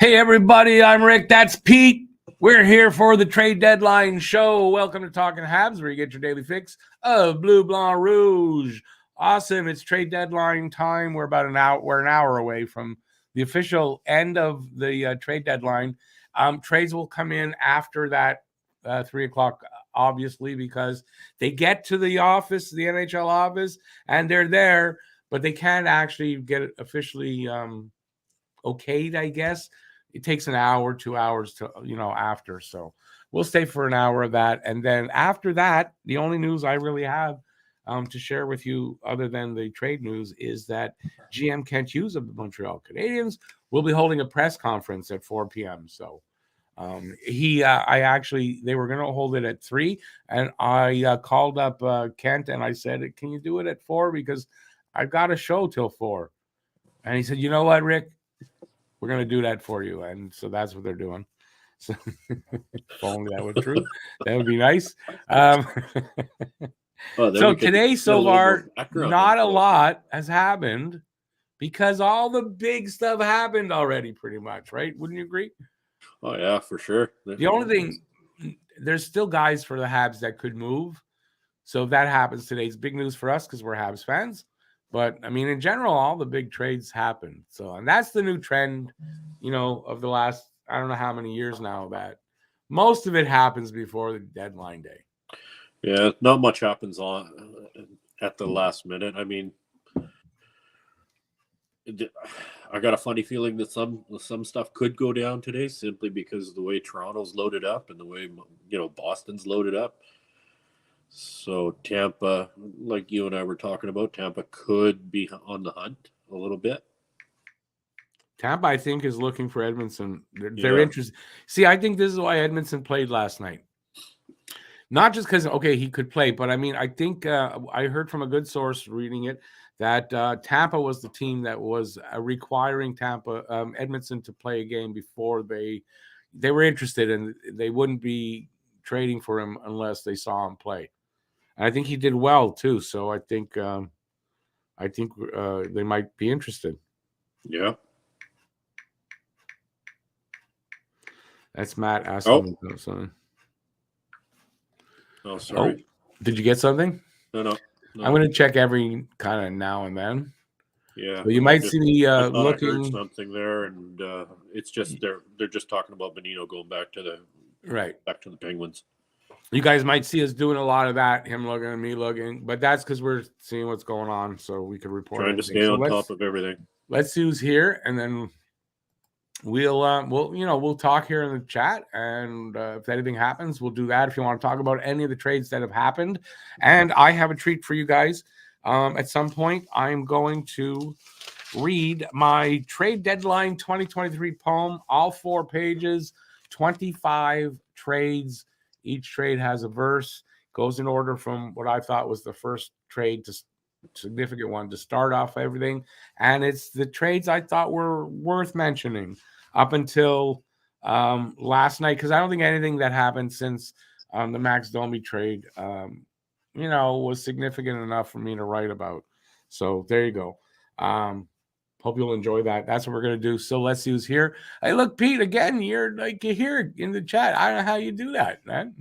Hey, everybody, I'm Rick. That's Pete. We're here for the Trade Deadline show. Welcome to Talking Habs, where you get your daily fix of Bleu, Blanc, Rouge. Awesome. It's Trade Deadline time. We're about an hour away from the official end of the trade deadline. Trades will come in after that 3 o'clock, obviously, because they get to the office, the NHL office, and they're there, but they can't actually get it officially okayed, I guess. It takes an hour, 2 hours to, after. So we'll stay for an hour of that. And then after that, the only news I really have to share with you other than the trade news is that GM Kent Hughes of the Montreal Canadiens will be holding a press conference at 4 p.m. So they were going to hold it at 3. And I called up Kent and I said, can you do it at 4? Because I've got a show till 4. And he said, you know what, Rick? We're going to do that for you. And so that's what they're doing. So if only that were true, that would be nice. So today, so far, not a lot has happened because all the big stuff happened already pretty much, right? Wouldn't you agree? Oh, yeah, for sure. The only thing, there's still guys for the Habs that could move. So if that happens today, it's big news for us because we're Habs fans. But, I mean, in general, all the big trades happen. So, and that's the new trend, of the last, I don't know how many years now, that most of it happens before the deadline day. Yeah, not much happens at the last minute. I mean, I got a funny feeling that some stuff could go down today simply because of the way Toronto's loaded up and the way, Boston's loaded up. So Tampa, like you and I were talking about, Tampa could be on the hunt a little bit. Tampa, I think, is looking for Edmondson. They're interested. See, I think this is why Edmondson played last night. Not just because, he could play, but I mean, I think I heard from a good source reading it that Tampa was the team that was requiring Edmondson to play a game before they were interested, and they wouldn't be trading for him unless they saw him play. And I think he did well too. So I think they might be interested. Yeah. That's Matt asking me something. Oh, sorry. Did you get something? No. I'm going to check every kind of now and then. Yeah. So you might see me looking. I heard something there, and it's just they're just talking about Bonino going back to the Penguins. You guys might see us doing a lot of that, him looking and me looking, but that's because we're seeing what's going on, so we can report. Trying to stay on top of everything. Let's see who's here, and then we'll talk here in the chat, and if anything happens, we'll do that. If you want to talk about any of the trades that have happened, and I have a treat for you guys. At some point, I'm going to read my Trade Deadline 2023 poem, all 4 pages, 25 trades. Each trade has a verse, goes in order from what I thought was the first trade to significant one to start off everything. And it's the trades I thought were worth mentioning up until last night, because I don't think anything that happened since the Max Domi trade, was significant enough for me to write about. So there you go. Hope you'll enjoy that. That's what we're going to do. So let's see who's here. Hey, look, Pete, again, you're here in the chat. I don't know how you do that, man.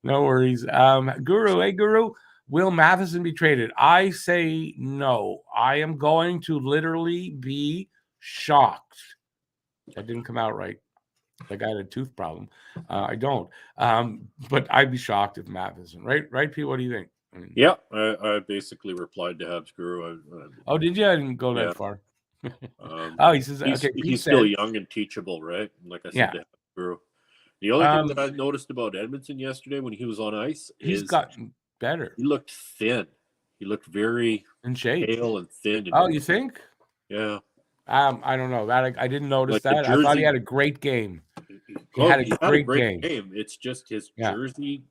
No worries. Guru, hey, Guru, will Matheson be traded? I say no. I am going to literally be shocked. That didn't come out right. Like I had a tooth problem. I don't. But I'd be shocked if Matheson, right, Pete? What do you think? Yeah, I basically replied to Habs Guru. Did you? I didn't go that far. He says, he's still young and teachable, right? Like I said to Habs Guru. The only thing that I noticed about Edmondson yesterday when he was on ice he's gotten better. He looked thin. He looked very in shape, pale and thin. You think? Yeah. I don't know that. I didn't notice that. I thought he had a great game. He had a great game. It's just his jersey.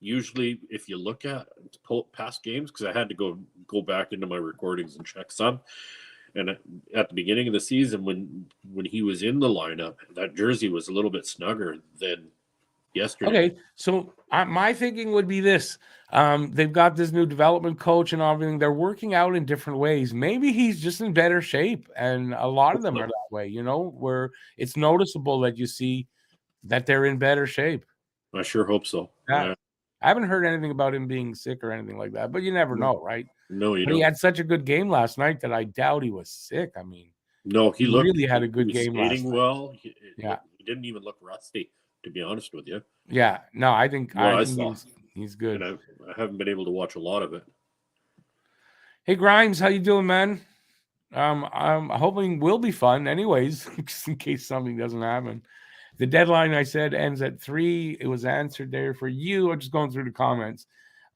Usually, if you look at past games, because I had to go back into my recordings and check some, and at the beginning of the season, when he was in the lineup, that jersey was a little bit snugger than yesterday. Okay, so my thinking would be this. They've got this new development coach and everything. They're working out in different ways. Maybe he's just in better shape, and a lot of them are that way, where it's noticeable that you see that they're in better shape. I sure hope so. Yeah. I haven't heard anything about him being sick or anything like that, but you never know, right? No, you But don't. he had such a good game last night that I doubt he was sick. I mean, no, he really had a good game last night. Well. He didn't even look rusty, to be honest with you. Yeah, no, I think he's good. And I haven't been able to watch a lot of it. Hey Grimes, how you doing, man? I'm hoping will be fun, anyways, just in case something doesn't happen. The deadline, I said, ends at 3. It was answered there for you. I'm just going through the comments.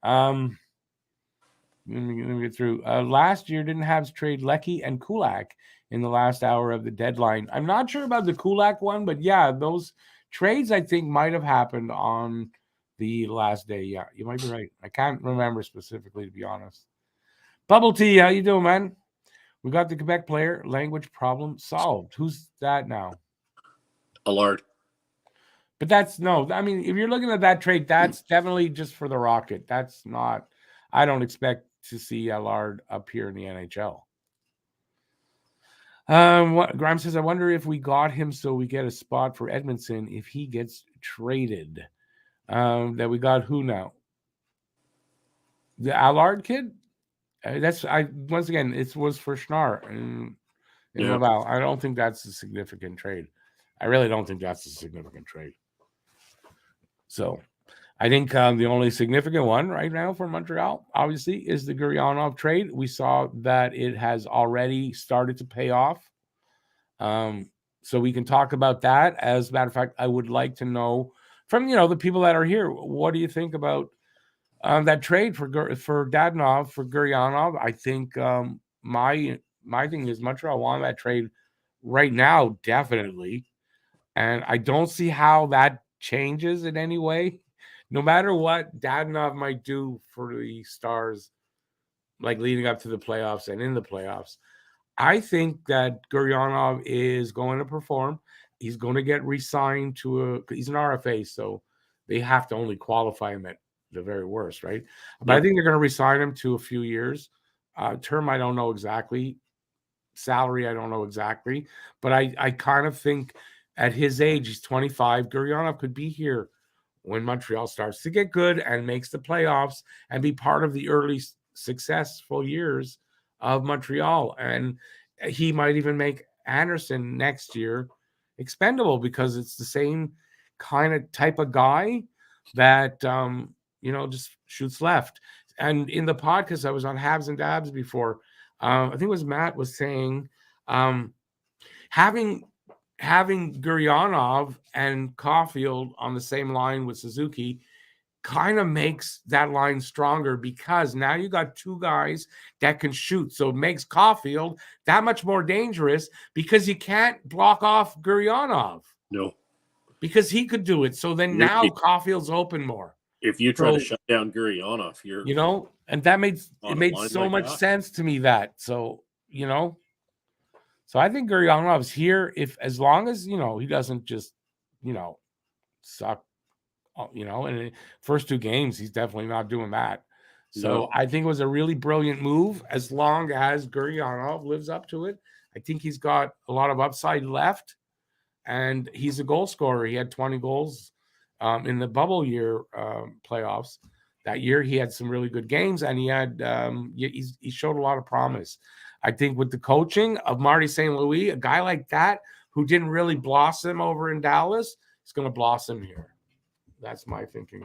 Let me get through. Last year, didn't Habs trade Lecky and Kulak in the last hour of the deadline? I'm not sure about the Kulak one, but yeah, those trades I think might have happened on the last day. Yeah, you might be right. I can't remember specifically, to be honest. Bubble Tea, how you doing, man? We got the Quebec player language problem solved. Who's that now? Allard. But that's no. I mean, if you're looking at that trade, that's definitely just for the Rocket. That's not. I don't expect to see Allard up here in the NHL. What Grimes says, I wonder if we got him so we get a spot for Edmondson if he gets traded. That we got who now? The Allard kid? Once again, it was for Schnarr and Laval. I don't think that's a significant trade. I really don't think that's a significant trade. So I think the only significant one right now for Montreal, obviously, is the Gurianov trade. We saw that it has already started to pay off. So we can talk about that. As a matter of fact, I would like to know from the people that are here, what do you think about that trade for Dadonov for Gurianov? I think my thing is Montreal won that trade right now, definitely, and I don't see how that changes in any way. No matter what Dadonov might do for the Stars, like leading up to the playoffs and in the playoffs, I think that Gurianov is going to perform. He's going to get re-signed he's an RFA, so they have to only qualify him at the very worst, right? But I think they're going to re-sign him to a few years. Term, I don't know exactly. Salary, I don't know exactly. But I kind of think at his age, he's 25, Gurianov could be here when Montreal starts to get good and makes the playoffs and be part of the early successful years of Montreal. And he might even make Anderson next year expendable because it's the same kind of type of guy that, just shoots left. And in the podcast, I was on Habs and Dabs before. I think it was Matt was saying having Gurianov and Caulfield on the same line with Suzuki kind of makes that line stronger because now you got two guys that can shoot. So it makes Caulfield that much more dangerous because you can't block off Gurianov. No. Because he could do it. So then now Caulfield's open more. If you try to shut down Gurianov, and that made so much sense to me so I think Guryanov's here as long as, he doesn't just, suck, in the first 2 games, he's definitely not doing that. So I think it was a really brilliant move as long as Guryanov lives up to it. I think he's got a lot of upside left and he's a goal scorer. He had 20 goals in the bubble year playoffs. That year he had some really good games and he had he showed a lot of promise. I think with the coaching of Marty St. Louis, a guy like that who didn't really blossom over in Dallas is going to blossom here. That's my thinking.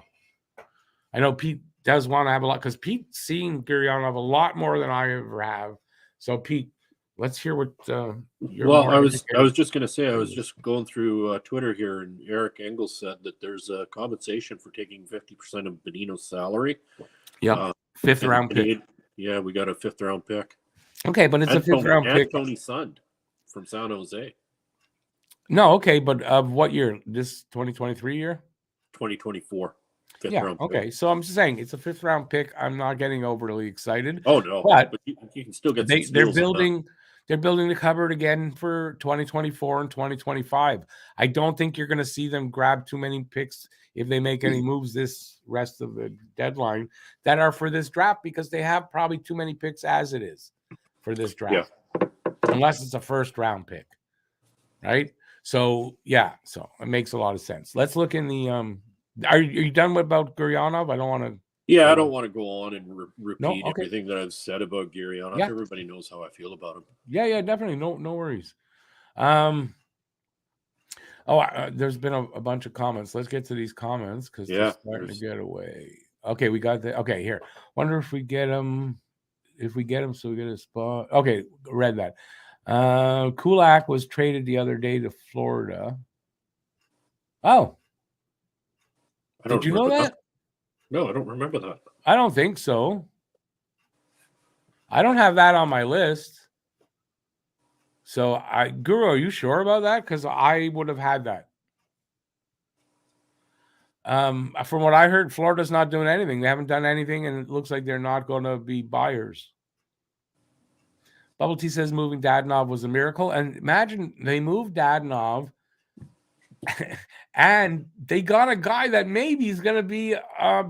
I know Pete does want to have a lot because Pete's seen Guryanov a lot more than I ever have. So Pete, let's hear what I was just going to say, I was just going through Twitter here, and Eric Engels said that there's a compensation for taking 50% of Bonino's salary. Yeah, 5th round pick. Yeah, we got a 5th round pick. Okay, but it's a 5th round pick. Tony Sund from San Jose. No, okay, but of what year? This 2023 year? 2024. Yeah, okay. So I'm just saying it's a 5th round pick. I'm not getting overly excited. Oh no, but you can still get. They're building. they're building the cupboard again for 2024 and 2025. I don't think you're going to see them grab too many picks if they make any moves this rest of the deadline that are for this draft, because they have probably too many picks as it is for this draft, unless it's a first round pick, right? So yeah, so it makes a lot of sense. Let's look in the Are you done about Guryanov? I don't want to. Yeah, I don't want to go on and repeat okay. everything that I've said about Guryanov. Yeah. Everybody knows how I feel about him. Yeah, definitely. No worries. There's been a bunch of comments. Let's get to these comments because they're starting to get away. Okay, we got the. Okay, here. Wonder if we get them. If we get them, so we get a spot. Okay, read that. Kulak was traded the other day to Florida. Oh, did you know that? No, I don't remember that. I don't think so. I don't have that on my list. So, Guru, are you sure about that? Because I would have had that. From what I heard, Florida's not doing anything. They haven't done anything, and it looks like they're not going to be buyers. Bubble T says moving Dadonov was a miracle. And imagine they moved Dadonov and they got a guy that maybe is going to be a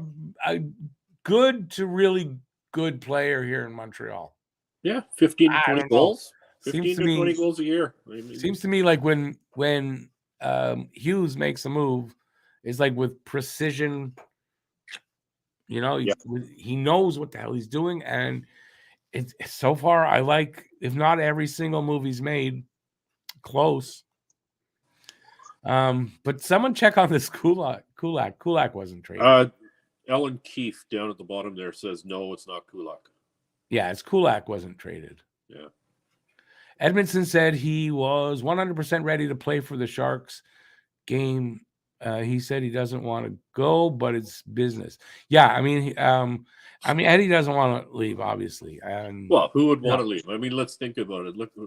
good to really good player here in Montreal. Yeah, 15 to 20 goals. 15 to 20 goals a year. Seems to me like when Hughes makes a move, it's like with precision. You know, he knows what the hell he's doing, and it's so far I like, if not every single move he's made, close. But someone check on this Kulak. Kulak wasn't traded. Ellen Keefe down at the bottom there says no, it's not Kulak. Yeah, it's Kulak wasn't traded. Yeah. Edmondson said he was 100% ready to play for the Sharks game. He said he doesn't want to go, but it's business. Yeah, I mean, Eddie doesn't want to leave, obviously. And well, who would want to leave? I mean, let's think about it. Look at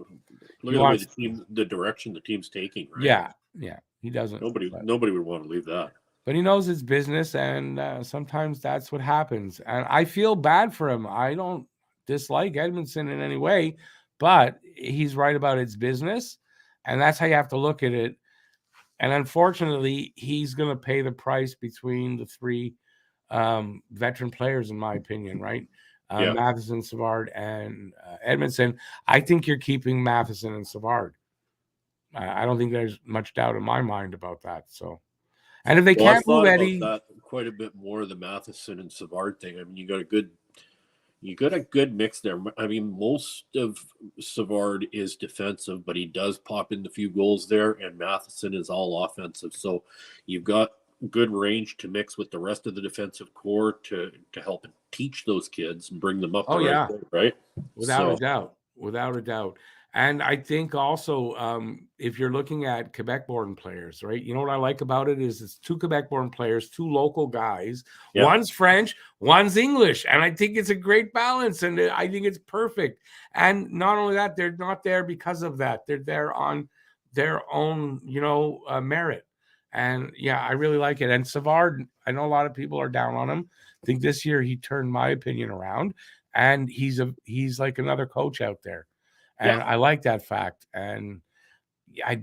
the way the direction the team's taking. Right? Yeah, he doesn't. Nobody would want to leave that. But he knows it's business, and sometimes that's what happens. And I feel bad for him. I don't dislike Edmondson in any way, but he's right about it's business, and that's how you have to look at it. And unfortunately, he's going to pay the price between the three veteran players, in my opinion, right? Matheson, Savard, and Edmondson. I think you're keeping Matheson and Savard. I don't think there's much doubt in my mind about that. So, and if they can't move Eddie, that quite a bit more, the Matheson and Savard thing. I mean, you got a good mix there. I mean, most of Savard is defensive, but he does pop in a few goals there, and Matheson is all offensive. So you've got good range to mix with the rest of the defensive core to help teach those kids and bring them up. Right? Without a doubt. And I think also, if you're looking at Quebec-born players, right? You know what I like about it is it's two Quebec-born players, two local guys. Yep. One's French, one's English, and I think it's a great balance, and I think it's perfect. And not only that, they're not there because of that; they're there on their own, merit. And yeah, I really like it. And Savard, I know a lot of people are down on him. I think this year he turned my opinion around, and he's like another coach out there. And I like that fact. And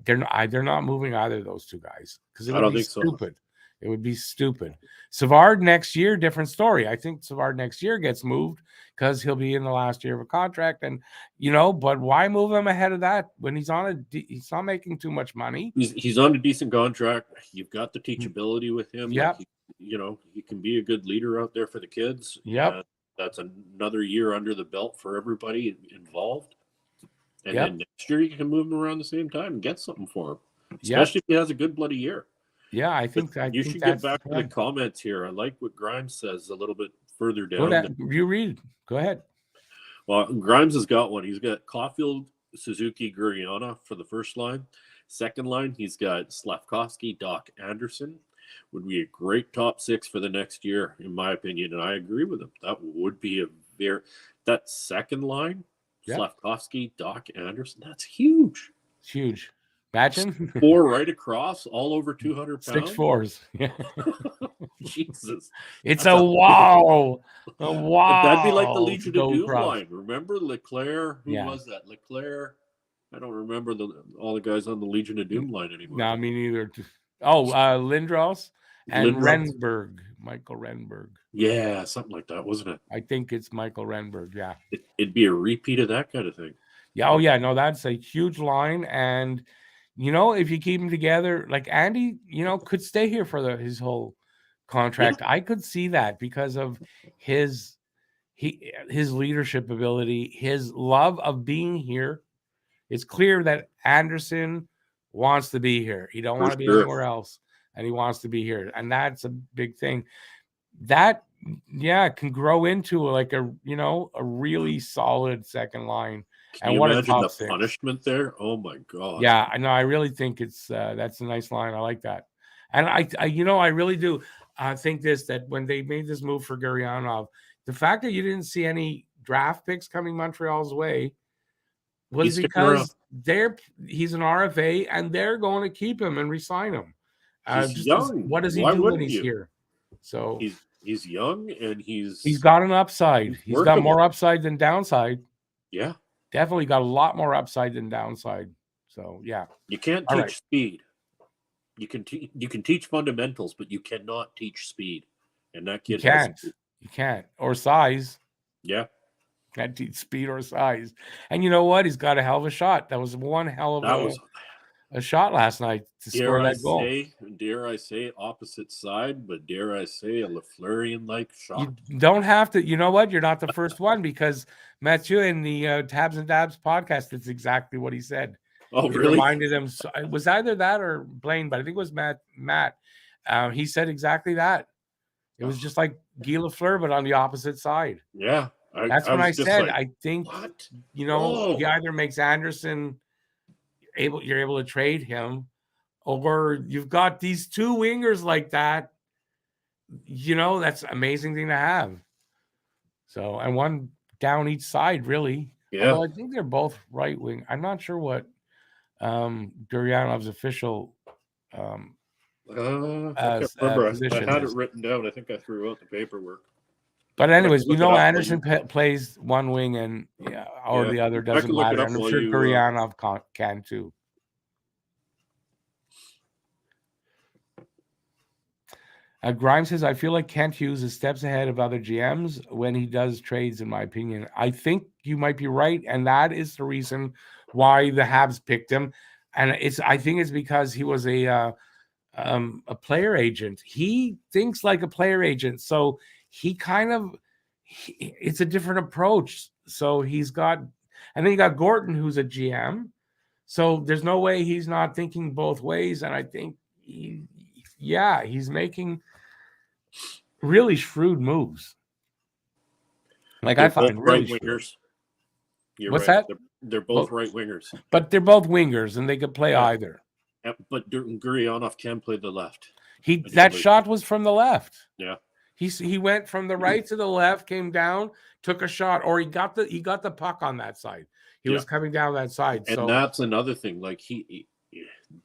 they're not moving either of those two guys because it would be stupid. It would be stupid. Savard next year, different story. I think Savard next year gets moved because he'll be in the last year of a contract. And, but why move him ahead of that when he's he's not making too much money? He's on a decent contract. You've got the teachability with him. Yeah. He can be a good leader out there for the kids. Yep. That's another year under the belt for everybody involved. And then next year you can move him around the same time and get something for him, especially if he has a good bloody year. Yeah, I think you should get back to the comments here. I like what Grimes says a little bit further down. You read. Go ahead. Well, Grimes has got one. He's got Caulfield, Suzuki, Gurriana for the first line. Second line, he's got Slavkovsky, Doc Anderson. Would be a great top six for the next year, in my opinion, and I agree with him. That would be that second line. Slavkovsky, Doc Anderson, that's huge. It's huge. Imagine 4 right across, all over 200 pounds. 6'4". Yeah. Jesus. It's That's a a wow. A wow. That'd be like the Legion of Go Doom Cross. line. Remember Leclerc? Who Yeah. was that? Leclerc. I don't remember all the guys on the Legion of Doom line anymore. No, me neither. Oh, Lindros and Renberg. Michael Renberg. Yeah, something like that, wasn't it? I think it's Michael Renberg. Yeah. It'd be a repeat of that kind of thing. Yeah. Oh, yeah. No, that's a huge line. And, you know, if you keep them together, like Andy, you know, could stay here for his whole contract. Yeah. I could see that because of his leadership ability, his love of being here. It's clear that Anderson wants to be here. He don't want to be anywhere else, and he wants to be here. And that's a big thing. That, yeah, can grow into like a really solid second line. Can you imagine the punishment there? Oh my God. Yeah, I know. I really think that's a nice line. I like that. And I really do think that when they made this move for Gurianov, the fact that you didn't see any draft picks coming Montreal's way was because he's an RFA and they're going to keep him and re-sign him. He's young. What does he do when he's here? So he's young and he's got an upside. He's got more upside than downside. Yeah. Definitely got a lot more upside than downside. So yeah. You can't teach speed. You can teach fundamentals, but you cannot teach speed. And that kid you can't. Or size. Yeah. Can't teach speed or size. And you know what? He's got a hell of a shot. That was one hell of a shot last night to score that goal. Dare I say opposite side, but dare I say a Lafleurian-like shot. You don't have to. You know what? You're not the first one because Mathieu in the Tabs and Dabs podcast, that's exactly what he said. Oh, It really? reminded him. It was either that or Blaine, but I think it was Matt. He said exactly that. It was just like Guy Lafleur, but on the opposite side. Yeah. That's what I said. I think, what? He either makes Anderson you're able to trade him, or you've got these two wingers like that. That's an amazing thing to have. So, and one down each side, really. Yeah. Although I think they're both right wing. I'm not sure what Guryanov's official I can't remember. I had it written down. I think I threw out the paperwork. But anyways, Anderson plays one wing and or the other, doesn't matter. And I'm sure Guryanov can too. Grimes says, I feel like Kent Hughes is steps ahead of other GMs when he does trades, in my opinion. I think you might be right, and that is the reason why the Habs picked him. And I think it's because he was a player agent. He thinks like a player agent, so he it's a different approach. So he's got, and then you got Gorton, who's a GM. So there's no way he's not thinking both ways. And I think he's making really shrewd moves. Like I find really right wingers. What's that? They're both right wingers. But they're both wingers and they could play either. But Guryanov can play the left. That shot was from the left. Yeah. He went from the right to the left, came down, took a shot, or he got the puck on that side. He was coming down that side. And that's another thing. Like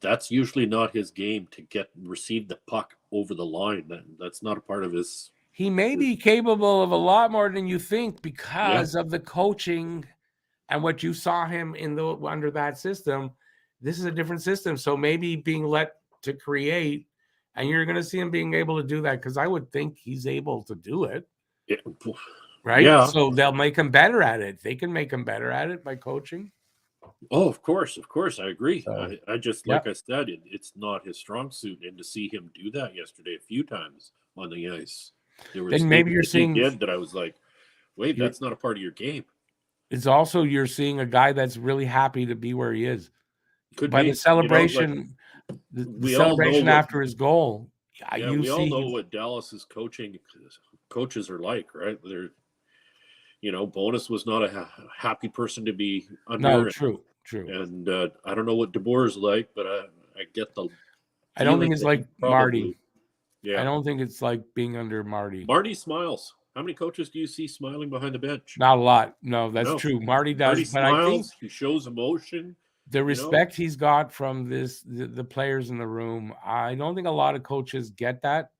that's usually not his game to receive the puck over the line. That's not a part of his. He may be capable of a lot more than you think because of the coaching and what you saw him under that system. This is a different system, so maybe being let to create. And you're going to see him being able to do that because I would think he's able to do it. Yeah. Right? Yeah. So they'll make him better at it. They can make him better at it by coaching. Oh, of course. I agree. So, I just, like I said, it's not his strong suit. And to see him do that yesterday a few times on the ice, there was maybe you're seeing that I was like, wait, that's not a part of your game. It's also you're seeing a guy that's really happy to be where he is. Could by be. The celebration. The celebration after his goal. Yeah, we all know what Dallas's coaches are like, right? They're, Bonus was not a happy person to be under. No, true. And I don't know what DeBoer is like, but I get the. I don't think it's like Marty. Yeah, I don't think it's like being under Marty. Marty smiles. How many coaches do you see smiling behind the bench? Not a lot. No, that's true. Marty does. Marty smiles. He shows emotion. the respect he's got from the players in the room, I don't think a lot of coaches get that.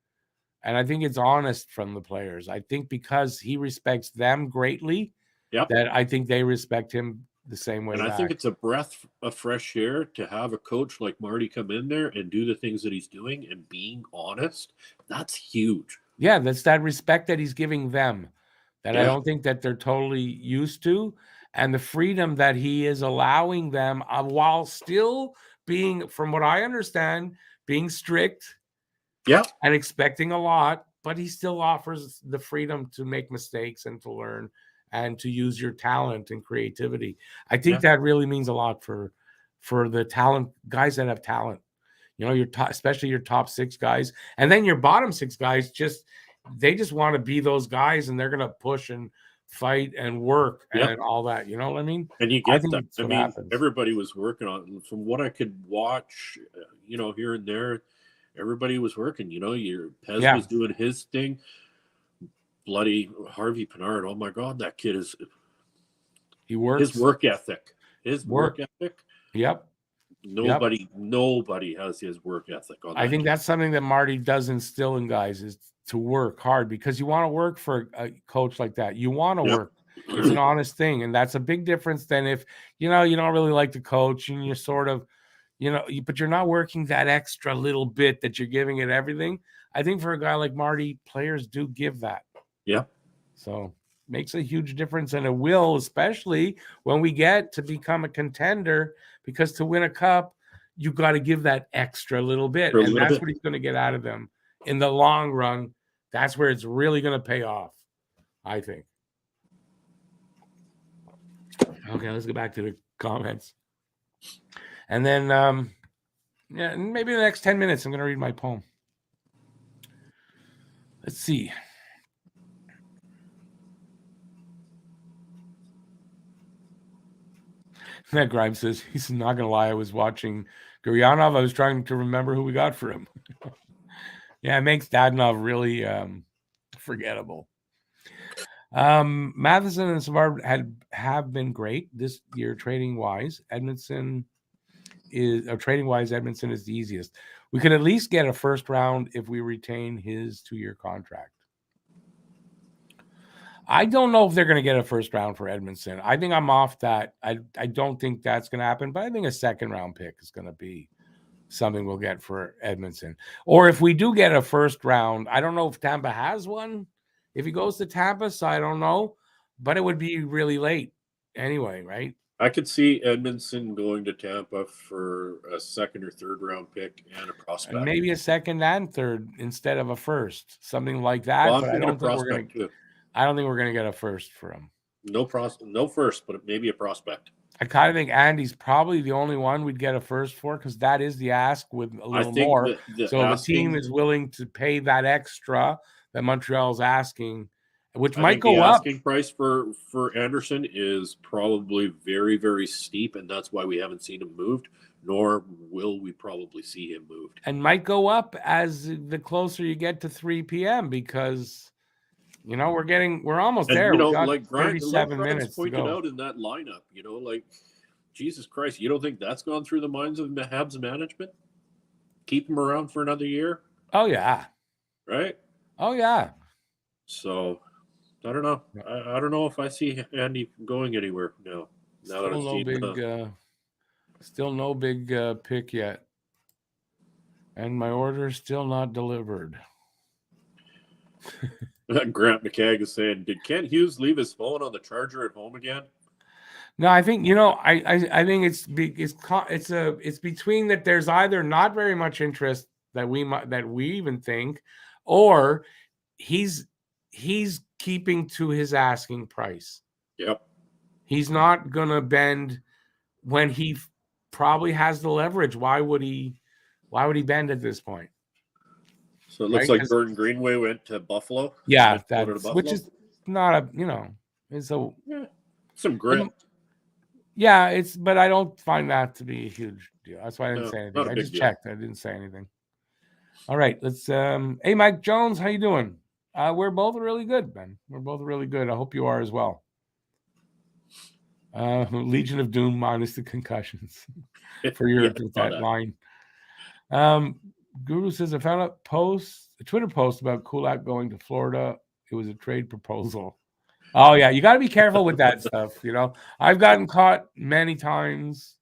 And I think it's honest from the players. I think because he respects them greatly, that I think they respect him the same way. And I think it's a breath of fresh air to have a coach like Marty come in there and do the things that he's doing and being honest. That's huge. Yeah, that's that respect that he's giving them that I don't think that they're totally used to. And the freedom that he is allowing them while still being, from what I understand, being strict and expecting a lot, but he still offers the freedom to make mistakes and to learn and to use your talent and creativity. I think that really means a lot for the talent guys that have talent. You know, especially your top 6 guys, and then your bottom 6 guys they just want to be those guys, and they're going to push and fight and work and all that. You know what I mean? And you get that. I mean, everybody was working on it. From what I could watch, here and there, everybody was working. Your Pez was doing his thing. Bloody Harvey Pinard. Oh my God, that kid he works. His work ethic. Yep. Nobody has his work ethic on that. I think that's something that Marty does instill in guys, is to work hard, because you want to work for a coach like that. You want to work. It's an honest thing. And that's a big difference than if, you don't really like the coach and you're sort of, but you're not working that extra little bit that you're giving it everything. I think for a guy like Marty, players do give that. Yeah. So makes a huge difference, and it will, especially when we get to become a contender, because to win a cup, you got to give that extra little bit. And that's what he's going to get out of them in the long run. That's where it's really going to pay off, I think. Okay, let's get back to the comments. And then, maybe in the next 10 minutes, I'm going to read my poem. Let's see. That Grimes says, he's not going to lie, I was watching Guryanov. I was trying to remember who we got for him. Yeah, it makes Dadonov really forgettable. Matheson and Savard have been great this year trading-wise. Edmondson is the easiest. We could at least get a first round if we retain his 2-year contract. I don't know if they're going to get a first round for Edmondson. I think I'm off that. I don't think that's going to happen, but I think a second round pick is going to be something we'll get for Edmondson. Or if we do get a first round, I don't know if Tampa has one. If he goes to Tampa, so I don't know, but it would be really late anyway, right? I could see Edmondson going to Tampa for a second or third round pick and a prospect. And maybe a second and third instead of a first, something like that. Well, but I don't think we're going to get a first for him. No first, but maybe a prospect. I kind of think Andy's probably the only one we'd get a first for, because that is the ask with a little more. So the team is willing to pay that extra that Montreal's asking, which might go up. The asking price for Anderson is probably very, very steep, and that's why we haven't seen him moved, nor will we probably see him moved. And might go up as the closer you get to 3 p.m. because we're almost there. Like 37 minutes pointed out in that lineup, Jesus Christ, you don't think that's gone through the minds of the Habs management? Keep him around for another year? Oh, yeah. Right? Oh, yeah. So, I don't know. I don't know if I see Andy going anywhere now. Still no big pick yet. And my order is still not delivered. Grant McCagg is saying, did Kent Hughes leave his phone on the charger at home again? No, I think I think it's between that. There's either not very much interest that we even think, or he's keeping to his asking price. Yep. He's not gonna bend when he probably has the leverage. Why would he bend at this point? So it looks like Burton Greenway went to Buffalo. Yeah, which is not it's some grit. But I don't find that to be a huge deal. That's why I didn't say anything. I just checked. I didn't say anything. All right, let's hey Mike Jones, how you doing? We're both really good, Ben. We're both really good. I hope you are as well. Legion of Doom minus the concussions for your Yeah, with I saw that that. line. Guru says I found a Twitter post about Kulak going to Florida. It was a trade proposal. Oh yeah, you got to be careful with that stuff. I've gotten caught many times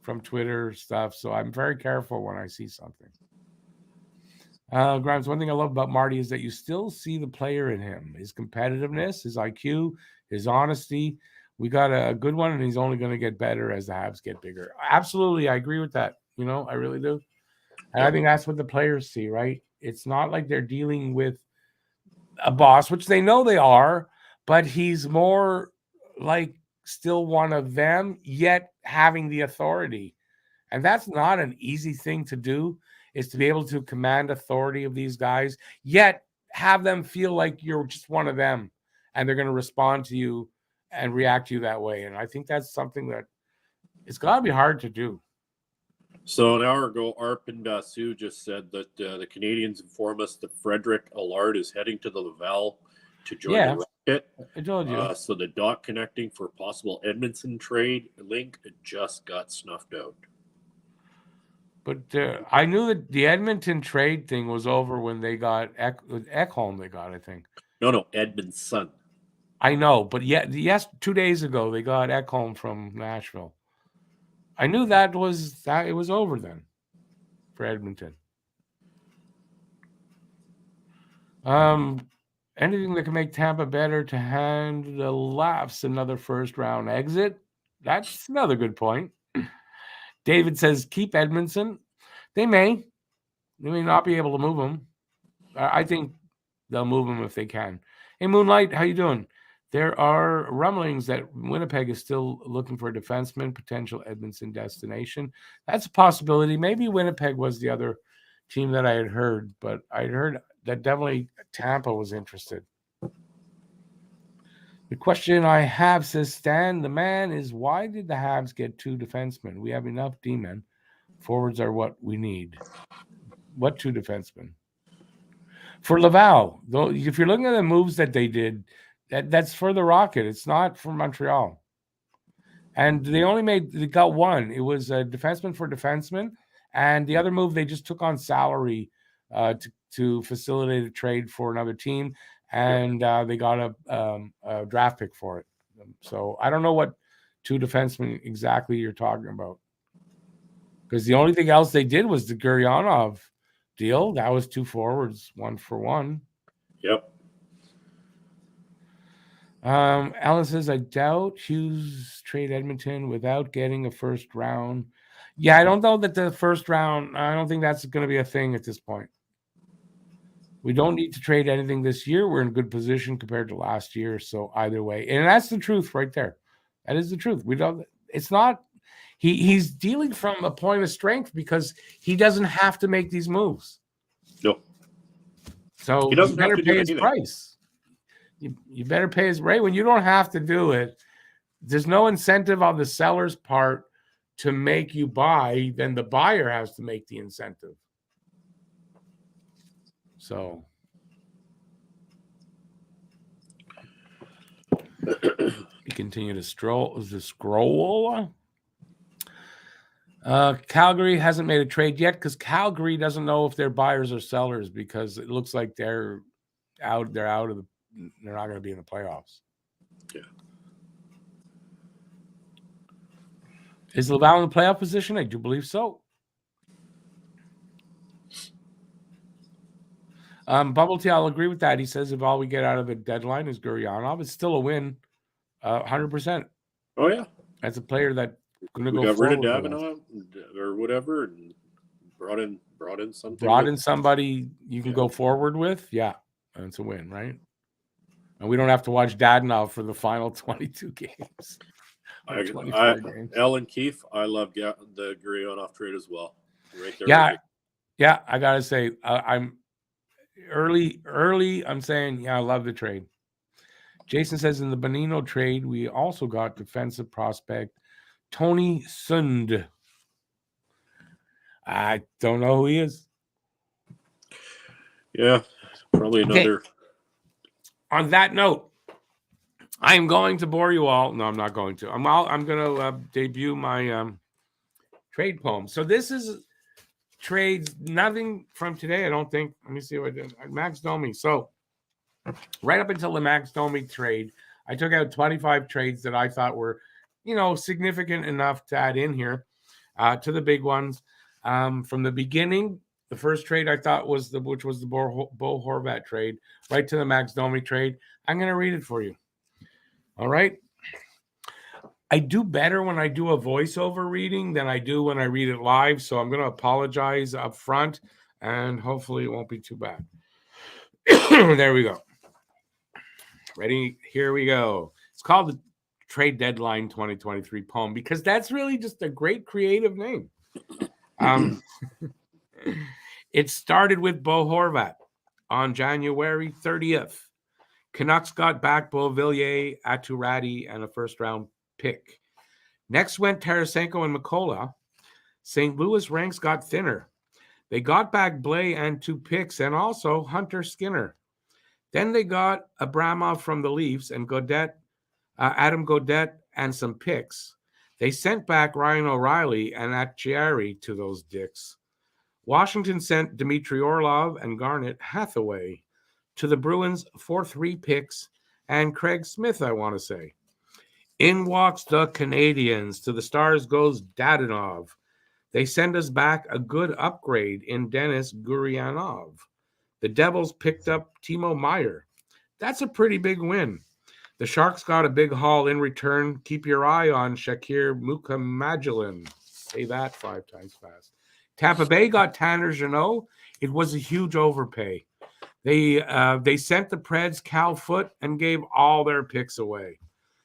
from Twitter stuff, so I'm very careful when I see something. Grimes, one thing I love about Marty is that you still see the player in him, his competitiveness, his IQ, his honesty. We got a good one, and he's only going to get better as the Habs get bigger. Absolutely, I agree with that. I really do. And I Yep. think that's what the players see, right? It's not like they're dealing with a boss, which they know they are, but he's more like still one of them, yet having the authority. And that's not an easy thing to do, is to be able to command authority of these guys, yet have them feel like you're just one of them and they're going to respond to you and react to you that way. And I think that's something that it's got to be hard to do. So an hour ago, Arpin Basu just said that the Canadians inform us that Frederick Allard is heading to the Laval to join Yeah, the Rocket. I told you. So the dot connecting for possible Edmondson trade link just got snuffed out. But I knew that the Edmonton trade thing was over when they got Ekholm. They got, I think. No, Edmondson. I know, but yes, 2 days ago they got Ekholm from Nashville. I knew that it was over then for Edmonton. Anything that can make Tampa better to hand the Laughs another first round exit? That's another good point. David says keep Edmondson. They may not be able to move him. I think they'll move him if they can. Hey, Moonlight, how you doing? There are rumblings that Winnipeg is still looking for a defenseman, potential Edmonton destination. That's a possibility. Maybe Winnipeg was the other team that I had heard, but I heard that definitely Tampa was interested. The question I have, says Stan, the man, is why did the Habs get 2 defensemen? We have enough D-men. Forwards are what we need. What 2 defensemen? For Laval, though, if you're looking at the moves that they did, that's for the Rocket. It's not for Montreal. And they got one. It was a defenseman for defenseman. And the other move, they just took on salary to facilitate a trade for another team. And they got a draft pick for it. So I don't know what 2 defensemen exactly you're talking about. Because the only thing else they did was the Guryanov deal. That was 2 forwards, 1 for 1. Yep. Alan says, I doubt Hughes trade Edmonton without getting a first round. Yeah, I don't know that the first round, I don't think that's going to be a thing at this point. We don't need to trade anything this year. We're in good position compared to last year. So either way, and that's the truth right there. That is the truth. It's not, he's dealing from a point of strength because he doesn't have to make these moves. No. So He doesn't better have to do pay his anything. price. You better pay his rate when you don't have to do it. There's no incentive on the seller's part to make you buy. Then the buyer has to make the incentive. So we continue to scroll. Calgary hasn't made a trade yet because Calgary doesn't know if they're buyers or sellers because it looks like they're out. They're out of the. They're not going to be in the playoffs. Yeah. Is Laval in the playoff position? I do believe so. Bubble Tea, I'll agree with that. He says if all we get out of the deadline is Guryanov, it's still a win, 100%. Oh yeah, that's a player that going to go got rid of forward. Davenant or whatever, and brought in something. Brought in somebody you can go forward with. Yeah, and it's a win, right? And we don't have to watch Dadonov for the final 22 games. 24 games. Alan Keefe, I love the Guryanov trade as well. Right there. Yeah. I gotta say, I'm early. I'm saying, yeah, I love the trade. Jason says in the Bonino trade, we also got defensive prospect Tony Sund. I don't know who he is. Yeah, probably another. Okay. On that note, I'm going to bore you all. No, I'm not going to. I'm going to debut my trade poem. So this is trades, nothing from today, I don't think. Let me see what I did. Max Domi. So right up until the Max Domi trade, I took out 25 trades that I thought were, significant enough to add in here to the big ones. From the beginning, the first trade I thought was which was the Bo Horvat trade, right to the Max Domi trade. I'm going to read it for you. All right. I do better when I do a voiceover reading than I do when I read it live. So I'm going to apologize up front, and hopefully it won't be too bad. There we go. Ready? Here we go. It's called the Trade Deadline 2023 poem because that's really just a great creative name. It started with Bo Horvat on January 30th. Canucks got back Beauvillier, Aturati, and a first-round pick. Next went Tarasenko and Mikkola. St. Louis ranks got thinner. They got back Blais and 2 picks and also Hunter Skinner. Then they got Abramov from the Leafs and Adam Gaudette and some picks. They sent back Ryan O'Reilly and Acciari to those dicks. Washington sent Dmitry Orlov and Garnet Hathaway to the Bruins for 3 picks and Craig Smith, I want to say. In walks the Canadiens. To the Stars goes Dadonov. They send us back a good upgrade in Denis Gurianov. The Devils picked up Timo Meier. That's a pretty big win. The Sharks got a big haul in return. Keep your eye on Shakir Mukhamadullin. Say that 5 times fast. Tampa Bay got Tanner Jeannot. It was a huge overpay. They sent the Preds Cal Foote and gave all their picks away.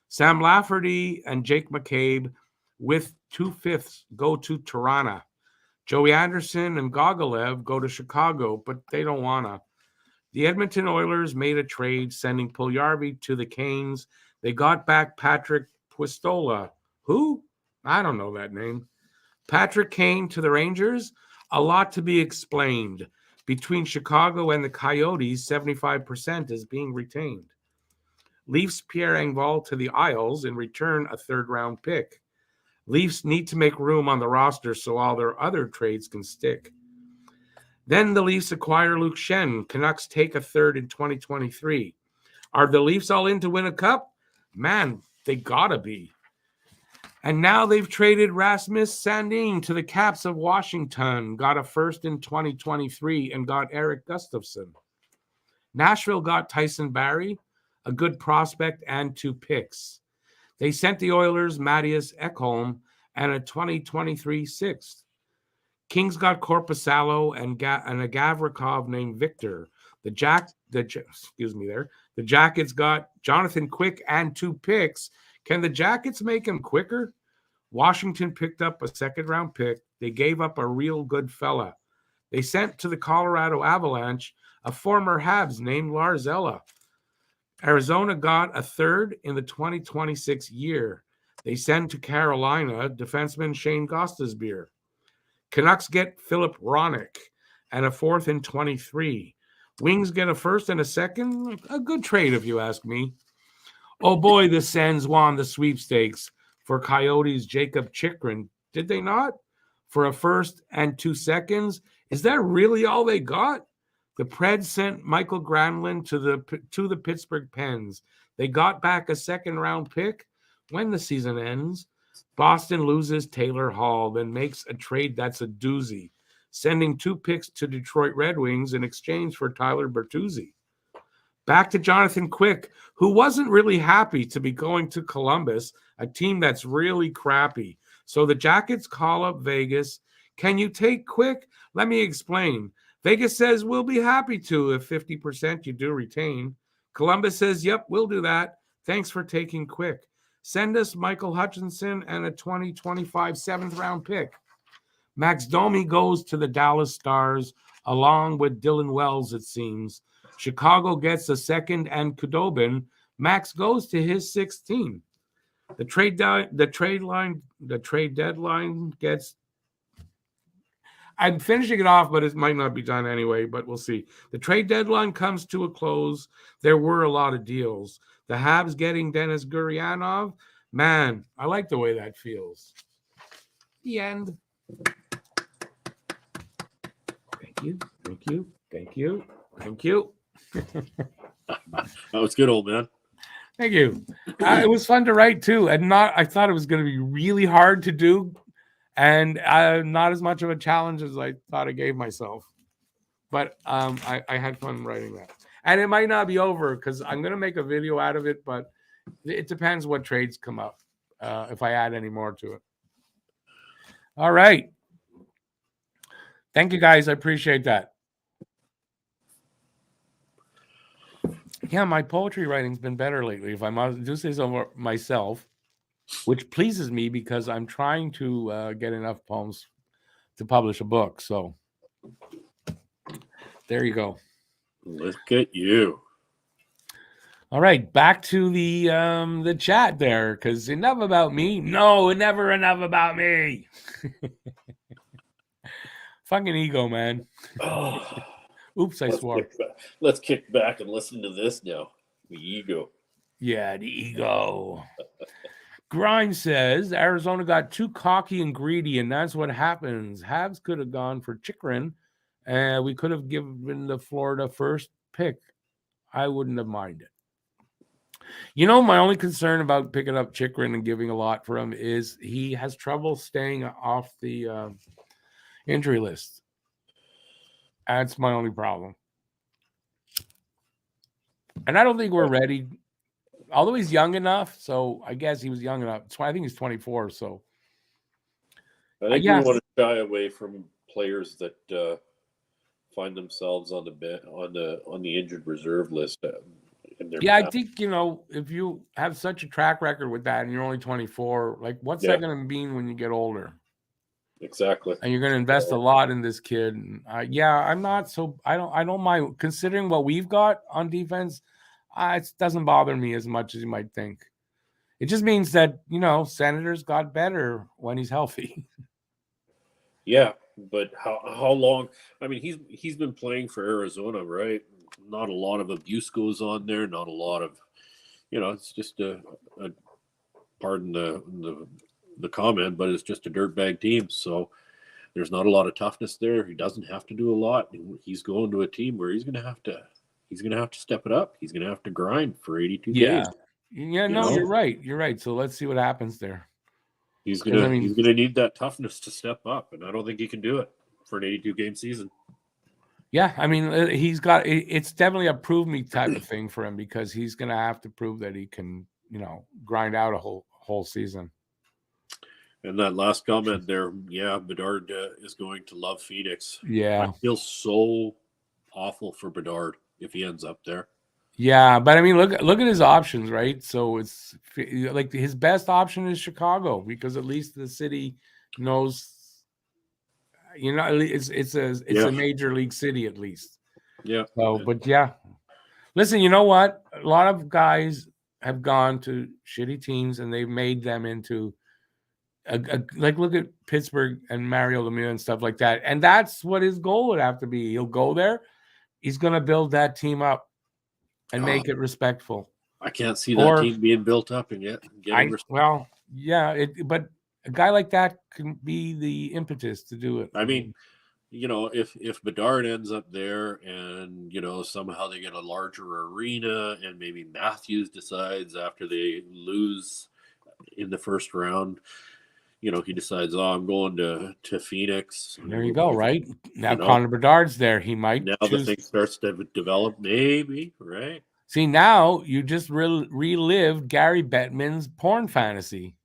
Sam Lafferty and Jake McCabe with 2/5 go to Toronto. Joey Anderson and Gogolev go to Chicago, but they don't want to. The Edmonton Oilers made a trade, sending Puljujarvi to the Canes. They got back Patrick Puistola. Who? I don't know that name. Patrick Kane to the Rangers. A lot to be explained. Between Chicago and the Coyotes, 75% is being retained. Leafs Pierre Engvall to the Isles, in return a 3rd-round pick. Leafs need to make room on the roster so all their other trades can stick. Then the Leafs acquire Luke Schenn. Canucks take a 3rd in 2023. Are the Leafs all in to win a cup? Man, they gotta be. And now they've traded Rasmus Sandin to the Caps of Washington, got a 1st in 2023, and got Eric Gustafsson. Nashville got Tyson Barrie, a good prospect, and 2 picks. They sent the Oilers Matthias Ekholm and a 2023 6th. Kings got Korpisalo and a Gavrikov named Victor. The Jackets got Jonathan Quick and 2 picks. Can the Jackets make him quicker? Washington picked up a 2nd-round pick. They gave up a real good fella. They sent to the Colorado Avalanche a former Habs named Lars Ella. Arizona got a 3rd in the 2026 year. They send to Carolina defenseman Shane Gostisbehere. Canucks get Philip Roenick and a 4th in 23. Wings get a 1st and a 2nd. A good trade, if you ask me. Oh boy, the Sens won the sweepstakes for Coyotes' Jacob Chychrun. Did they not? For a 1st and 2 seconds? Is that really all they got? The Preds sent Michael Granlund to the Pittsburgh Pens. They got back a 2nd-round pick when the season ends. Boston loses Taylor Hall, then makes a trade that's a doozy, sending 2 picks to Detroit Red Wings in exchange for Tyler Bertuzzi. Back to Jonathan Quick, who wasn't really happy to be going to Columbus, a team that's really crappy. So the Jackets call up Vegas. Can you take Quick? Let me explain. Vegas says, we'll be happy to if 50% you do retain. Columbus says, yep, we'll do that. Thanks for taking Quick. Send us Michael Hutchinson and a 2025 7th-round pick. Max Domi goes to the Dallas Stars along with Dylan Wells, it seems. Chicago gets a 2nd and Khudobin. Max goes to his 6th team. The trade deadline gets. I'm finishing it off, but it might not be done anyway, but we'll see. The trade deadline comes to a close. There were a lot of deals. The Habs getting Denis Gurianov, man, I like the way that feels. The end. Thank you. Thank you. Thank you. Thank you. That was good, old man. Thank you. It was fun to write too, and I thought it was going to be really hard to do, and not as much of a challenge as I thought I gave myself. But I had fun writing that, and it might not be over because I'm going to make a video out of it, but it depends what trades come up if I add any more to it. All right. Thank you, guys. I appreciate that. Yeah, my poetry writing's been better lately. If I do say so myself, which pleases me because I'm trying to get enough poems to publish a book. So there you go. Look at you. All right, back to the chat there, because enough about me. No, never enough about me. Fucking ego, man. Oops, I swore. Let's kick back and listen to this now. The ego. Yeah, the ego. Grimes says Arizona got too cocky and greedy, and that's what happens. Habs could have gone for Chychrun, and we could have given the Florida first pick. I wouldn't have minded. You know, my only concern about picking up Chychrun and giving a lot for him is he has trouble staying off the injury list. That's my only problem. And I don't think we're ready, although he's young enough. So I guess he was young enough. I think he's 24. So I think we want to shy away from players that find themselves on the injured reserve list. Yeah, I think, if you have such a track record with that and you're only 24, like what's that going to mean when you get older? Exactly. And you're going to invest a lot in this kid. And, I'm not so I don't mind considering what we've got on defense. It doesn't bother me as much as you might think. It just means that, Senators got better when he's healthy. Yeah, but how long? I mean, he's been playing for Arizona, right? Not a lot of abuse goes on there. Not a lot of, it's just a pardon the comment, but it's just a dirtbag team. So there's not a lot of toughness there. He doesn't have to do a lot. He's going to a team where he's going to have to step it up. He's going to have to grind for 82 days. Yeah, no, you're right. You're right. So let's see what happens there. He's gonna need that toughness to step up, and I don't think he can do it for an 82 game season. Yeah, I mean, it's definitely a prove me type of thing for him because he's gonna have to prove that he can, grind out a whole season. And that last comment there, Bedard is going to love Phoenix. Yeah, I feel so awful for Bedard if he ends up there. Yeah, but I mean, look at his options, right? So it's like his best option is Chicago because at least the city knows, it's a major league city at least. Yeah. So, but listen, you know what? A lot of guys have gone to shitty teams and they've made them into like look at Pittsburgh and Mario Lemieux and stuff like that, and that's what his goal would have to be. He'll go there, he's going to build that team up and make it respectful. I can't see that team being built up and yet. But a guy like that can be the impetus to do it. I mean, if Bedard ends up there and, somehow they get a larger arena and maybe Matthews decides after they lose in the first round, he decides, I'm going to Phoenix. There you go, right? Now Connor Bedard's there. He might now the thing starts to develop, maybe, right? See, now you just relived Gary Bettman's porn fantasy.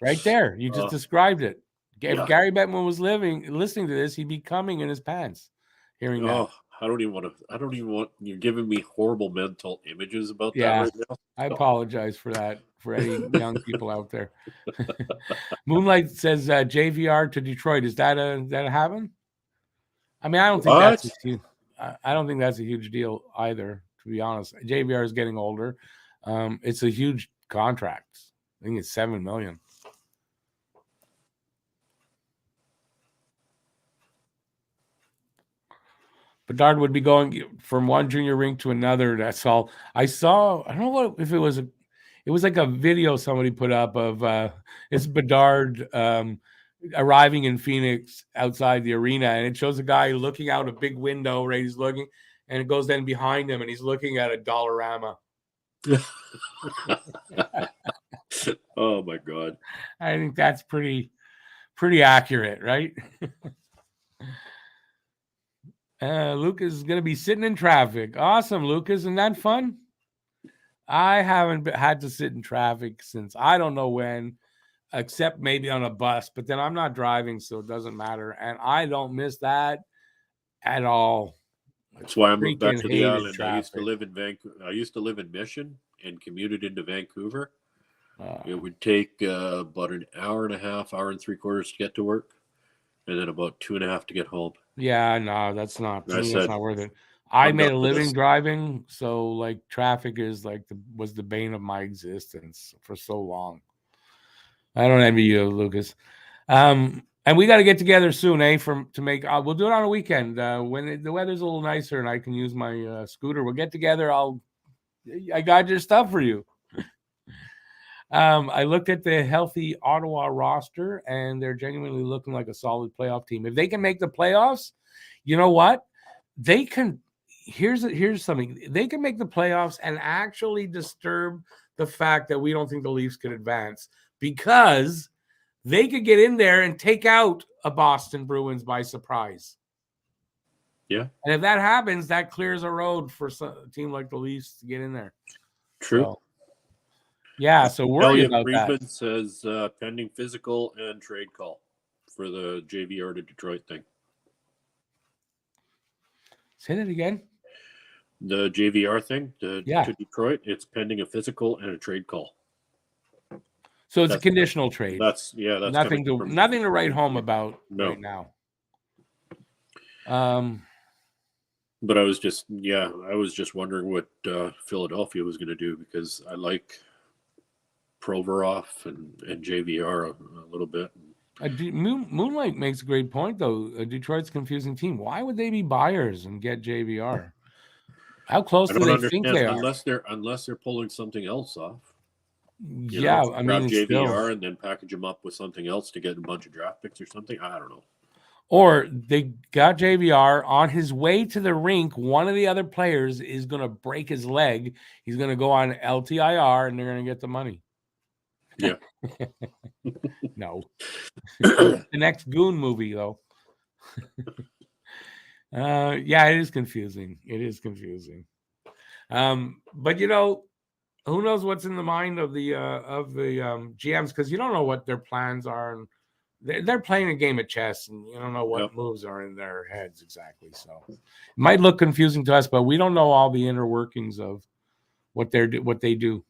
Right there. You just described it. If Gary Bettman was listening to this, he'd be coming in his pants hearing that. I don't even want, you're giving me horrible mental images about that right now. I apologize for that, for any young people out there. Moonlight says JVR to Detroit. Is that happen? I mean, I don't think I don't think that's a huge deal either, to be honest. JVR is getting older. It's a huge contract. I think it's $7 million. Bedard would be going from one junior rink to another. That's all. I saw. I don't know what if it was a. It was like a video somebody put up of it's Bedard arriving in Phoenix outside the arena, and it shows a guy looking out a big window, right? He's looking, and it goes then behind him, and he's looking at a Dollarama. Oh my God! I think that's pretty accurate, right? Lucas is going to be sitting in traffic. Awesome, Lucas. Isn't that fun? I haven't had to sit in traffic since I don't know when, except maybe on a bus, but then I'm not driving, so it doesn't matter. And I don't miss that at all. That's why I moved back Freaking to the hated island. I used to traffic. live in Vancouver. I used to live in Mission and commuted into Vancouver. It Uh, would take about an hour and a half, hour and 3/4 to get to work, and then about 2.5 to get home. yeah, no, that's not And I me. That's said, not worth it. I I'm made done a with living this. driving, so like traffic is like was the bane of my existence for so long. I don't envy you, Lucas. And we got to get together soon, to make. We'll do it on a weekend when the weather's a little nicer and I can use my scooter. We'll get together. I got your stuff for you. I looked at the healthy Ottawa roster, and they're genuinely looking like a solid playoff team. If they can make the playoffs, you know what? They can. Here's something. They can make the playoffs and actually disturb the fact that we don't think the Leafs could advance, because they could get in there and take out a Boston Bruins by surprise. Yeah, And if that happens, that clears a road for a team like the Leafs to get in there. true. So, yeah, so worry Elliot about that. Friedman says pending physical and trade call for the JVR to Detroit thing. Say that again. The JVR thing to Detroit, it's pending a physical and a trade call. So it's a conditional trade. That's nothing to write home about right now. But I was just wondering what Philadelphia was going to do, because I like Provorov and JVR a little bit. Moonlight makes a great point, though. Detroit's a confusing team. Why would they be buyers and get JVR? How close do they think they are? Unless they're pulling something else off. I mean, JVR and then package them up with something else to get a bunch of draft picks or something. I don't know. Or they got JVR on his way to the rink. One of the other players is going to break his leg. He's going to go on LTIR, and they're going to get the money. Yeah. No. The next Goon movie, though. Yeah, it is confusing. But who knows what's in the mind of the GMs, because you don't know what their plans are, and they're playing a game of chess, and you don't know what moves are in their heads exactly. So it might look confusing to us, but we don't know all the inner workings of what they do.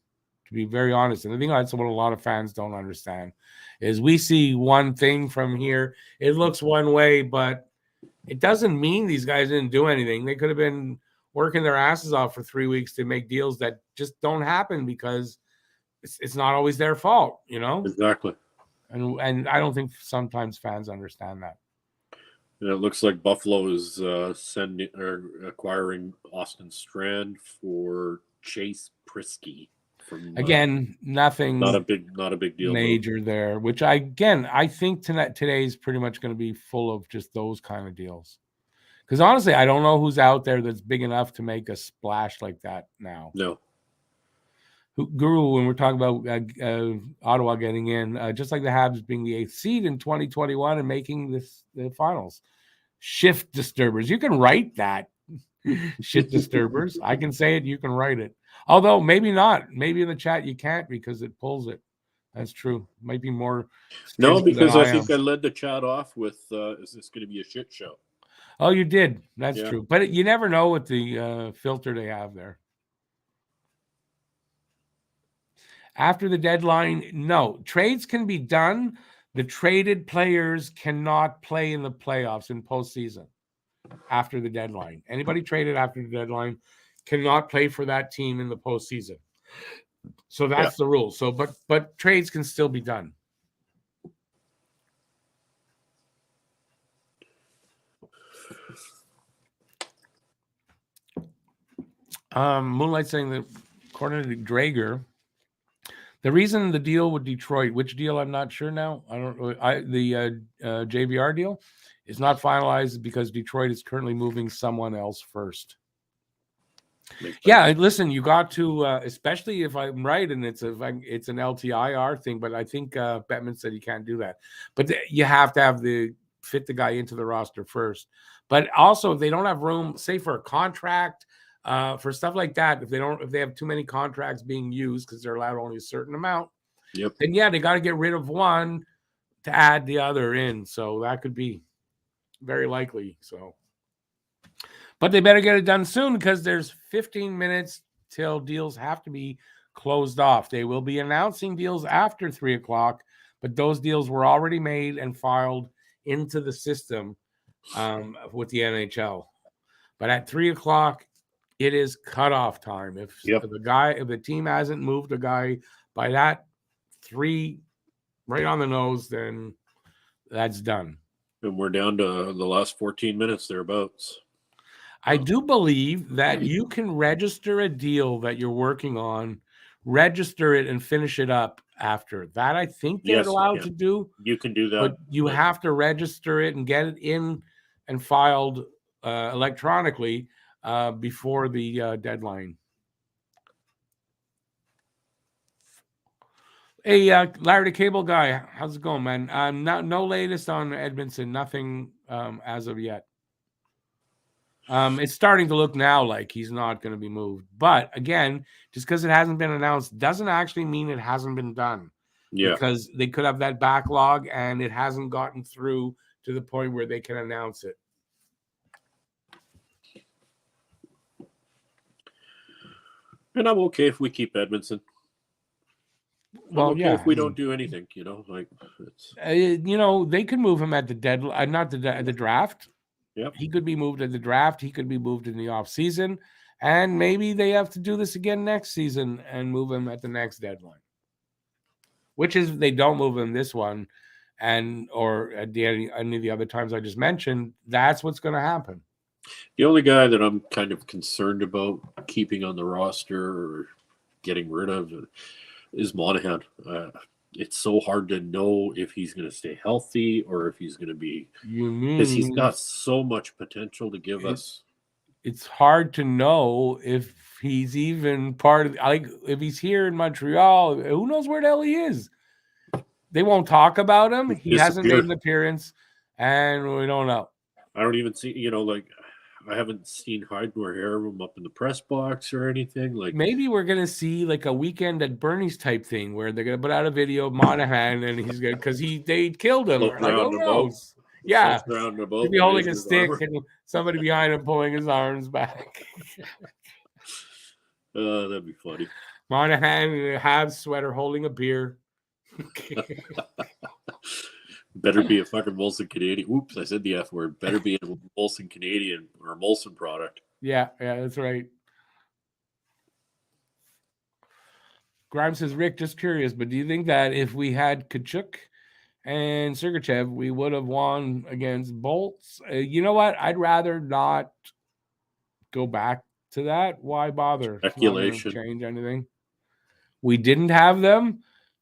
To be very honest, and I think that's what a lot of fans don't understand is we see one thing from here. It looks one way, but it doesn't mean these guys didn't do anything. They could have been working their asses off for 3 weeks to make deals that just don't happen because it's not always their fault, Exactly. And I don't think sometimes fans understand that. And it looks like Buffalo is acquiring Austin Strand for Chase Prisky. Again, nothing. Not a big deal. Major there, which I think today is pretty much going to be full of just those kind of deals. Because honestly, I don't know who's out there that's big enough to make a splash like that now. No. Guru, when we're talking about Ottawa getting in, just like the Habs being the 8th seed in 2021 and making the finals. Shift disturbers. You can write that. Shit disturbers. I can say it. You can write it. Although maybe not. Maybe in the chat you can't because it pulls it. That's true. Might be more. No, because I think I led the chat off with, is this going to be a shit show? Oh, you did. That's true. But you never know with the filter they have there. After the deadline, no. Trades can be done. The traded players cannot play in the playoffs in postseason after the deadline. Anybody traded after the deadline cannot play for that team in the postseason. So that's the rule. So, but trades can still be done. Moonlight saying that according to Drager, the reason the deal with Detroit, which deal I'm not sure now, I don't know, the JVR deal is not finalized because Detroit is currently moving someone else first. Yeah, listen, you got to, especially if I'm right, and it's an LTIR thing, but I think Bettman said you can't do that. But you have to have fit the guy into the roster first. But also, if they don't have room, say for a contract, for stuff like that, if they have too many contracts being used because they're allowed only a certain amount, then yeah, they got to get rid of one to add the other in. So that could be very likely. So. But they better get it done soon because there's 15 minutes till deals have to be closed off. They will be announcing deals after 3 o'clock, but those deals were already made and filed into the system with the NHL. But at 3 o'clock, it is cutoff time. If the team hasn't moved a guy by that 3 right on the nose, then that's done. And we're down to the last 14 minutes thereabouts. I do believe that you can register a deal that you're working on, register it, and finish it up after that. I think they're allowed to do. You can do that. But you have to register it and get it in and filed electronically before the deadline. Hey, Larry the Cable Guy, how's it going, man? No latest on Edmondson, nothing as of yet. It's starting to look now like he's not going to be moved. But again, just because it hasn't been announced doesn't actually mean it hasn't been done. Yeah. Because they could have that backlog and it hasn't gotten through to the point where they can announce it. And I'm okay if we keep Edmondson. Well, okay if we don't do anything, like it's. They could move him at the deadline, not the draft. Yep. He could be moved at the draft. He could be moved in the off season, and maybe they have to do this again next season and move him at the next deadline. Which is they don't move him this one, or at any of the other times I just mentioned. That's what's going to happen. The only guy that I'm kind of concerned about keeping on the roster or getting rid of is Monahan. It's so hard to know if he's going to stay healthy or if he's going to be, because he's got so much potential to give us. It's hard to know if he's even part of, if he's here in Montreal, who knows where the hell he is? They won't talk about him. He hasn't made an appearance, and we don't know. I don't even see, I haven't seen hide nor hair of him up in the press box or anything. Like maybe we're gonna see like a Weekend at Bernie's type thing where they're gonna put out a video of Monahan and he's gonna because they killed him. Like, who knows? Yeah, he'd be holding a stick and somebody behind him pulling his arms back. That'd be funny. Monahan in a Habs sweater holding a beer. Better be a fucking Molson Canadian. Oops, I said the F word. Better be a Molson Canadian or a Molson product. Yeah, that's right. Grimes says, Rick, just curious, but do you think that if we had Kachuk and Sergachev, we would have won against Bolts? You know what? I'd rather not go back to that. Why bother? Speculation. Change anything. We didn't have them.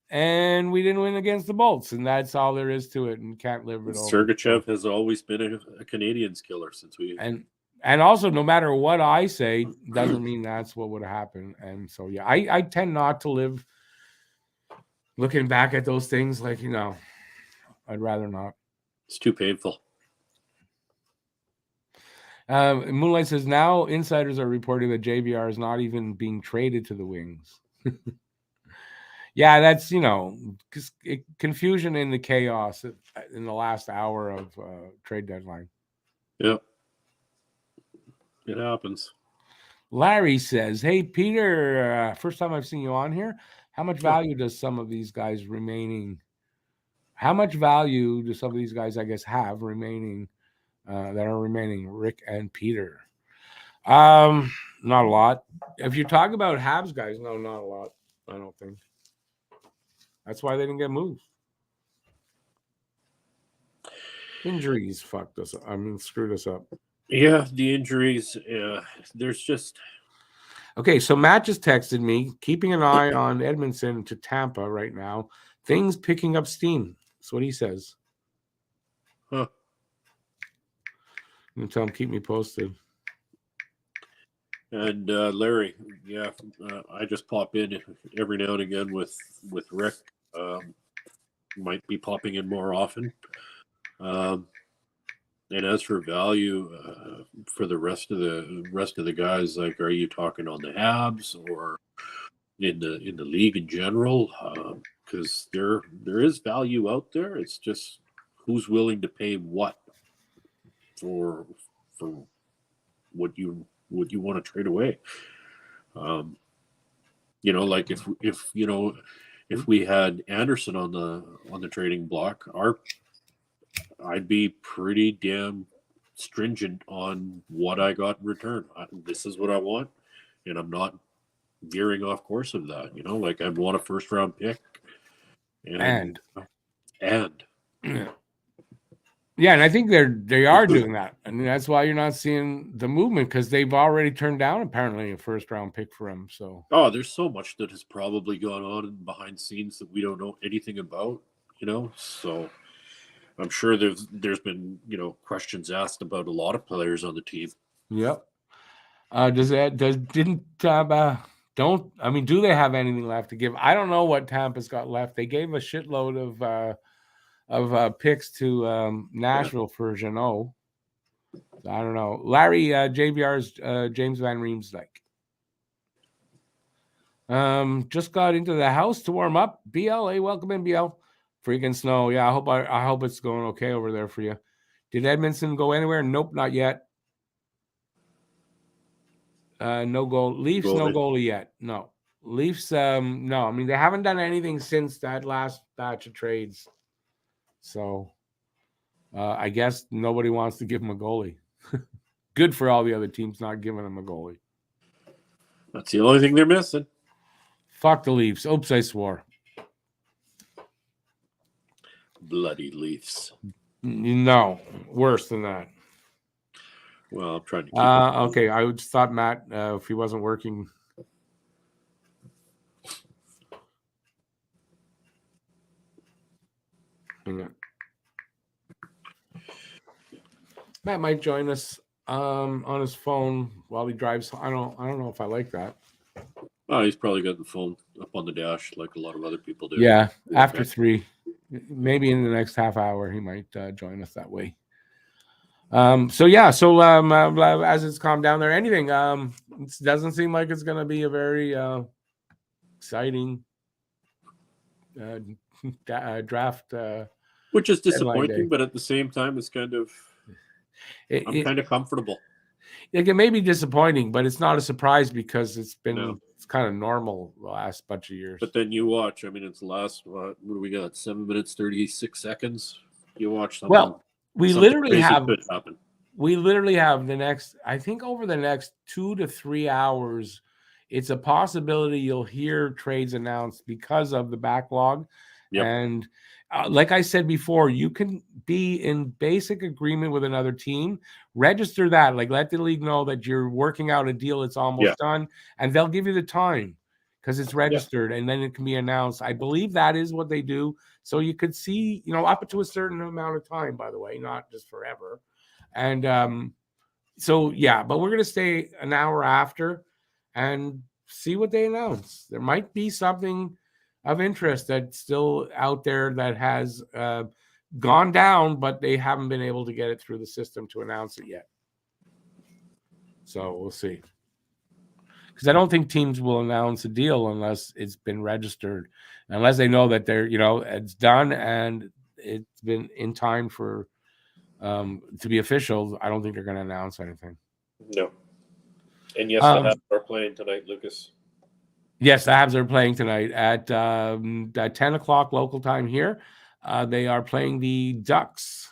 And we didn't win against the Bolts, and that's all there is to it. And can't live it over. Sergachev has always been a Canadiens killer since we. And also, no matter what I say, doesn't mean that's what would happen. And so, yeah, I tend not to live looking back at those things. Like I'd rather not. It's too painful. Moonlight says now insiders are reporting that JVR is not even being traded to the Wings. Yeah, that's, confusion in the chaos in the last hour of trade deadline. Yep. It happens. Larry says, hey, Peter, first time I've seen you on here. How much value does some of these guys remaining? How much value do some of these guys, I guess, have remaining that are remaining, Rick and Peter? Not a lot. If you talk about Habs guys, no, not a lot, I don't think. That's why they didn't get moved. Injuries fucked us up. Screwed us up. Yeah, the injuries. There's just. Okay, so Matt just texted me, keeping an eye on Edmondson to Tampa right now. Things picking up steam. That's what he says. Huh. I'm gonna tell him keep me posted. And Larry, yeah, I just pop in every now and again with Rick. Might be popping in more often. And as for value, for the rest of the guys, like, are you talking on the Habs or in the league in general? Because there is value out there. It's just who's willing to pay what for what you want to trade away. Like if we had Anderson on the trading block, I'd be pretty damn stringent on what I got in return. This is what I want, and I'm not veering off course of that. Like, I'd want a first round pick, and yeah, and I think they are doing that, and that's why you're not seeing the movement, because they've already turned down apparently a first round pick for him. So there's so much that has probably gone on behind scenes that we don't know anything about. So I'm sure there's been questions asked about a lot of players on the team. Yep. Do they have anything left to give? I don't know what Tampa's got left. They gave a shitload of picks to Nashville for Jeannot. So I don't know. Larry, JVR's James Van Riemsdyk. Just got into the house to warm up. BL, hey, welcome in, BL. Freaking snow. Yeah, I hope it's going okay over there for you. Did Edmondson go anywhere? Nope, not yet. No goal. Leafs, no goalie yet. No. Leafs, no. I mean, they haven't done anything since that last batch of trades. So I guess nobody wants to give him a goalie. Good for all the other teams not giving him a goalie. That's the only thing they're missing. Fuck the Leafs. Oops, I swore. Bloody Leafs. No, worse than that. Well, I'm trying to keep okay, I just thought Matt, if he wasn't working. Hang on. Matt might join us on his phone while he drives. I don't know if I like that. Oh, he's probably got the phone up on the dash like a lot of other people do. Yeah, after 3, maybe in the next half hour, he might join us that way. So as it's calmed down there, anything, it doesn't seem like it's going to be a very exciting draft. Which is disappointing, but at the same time, it's kind of, I'm kind of comfortable. It may be disappointing, but it's not a surprise because it's been it's kind of normal the last bunch of years. But then you watch, I mean, it's the last, what do we got, 7 minutes, 36 seconds? You watch something. Well, we literally have the next, I think over the next 2 to 3 hours, it's a possibility you'll hear trades announced because of the backlog. Yep. And like I said before, you can be in basic agreement with another team, register that, like let the league know that you're working out a deal that's almost done, and they'll give you the time because it's registered, and then it can be announced. I believe that is what they do. So you could see, up to a certain amount of time, by the way, not just forever. And but we're going to stay an hour after and see what they announce. There might be something of interest that's still out there that has gone down, but they haven't been able to get it through the system to announce it yet. So we'll see. Because I don't think teams will announce a deal unless it's been registered, unless they know that they're, it's done and it's been in time for to be official. I don't think they're going to announce anything. No. And yes, the Habs are playing tonight, Lucas. Yes, the Habs are playing tonight at 10 o'clock local time here. They are playing the Ducks.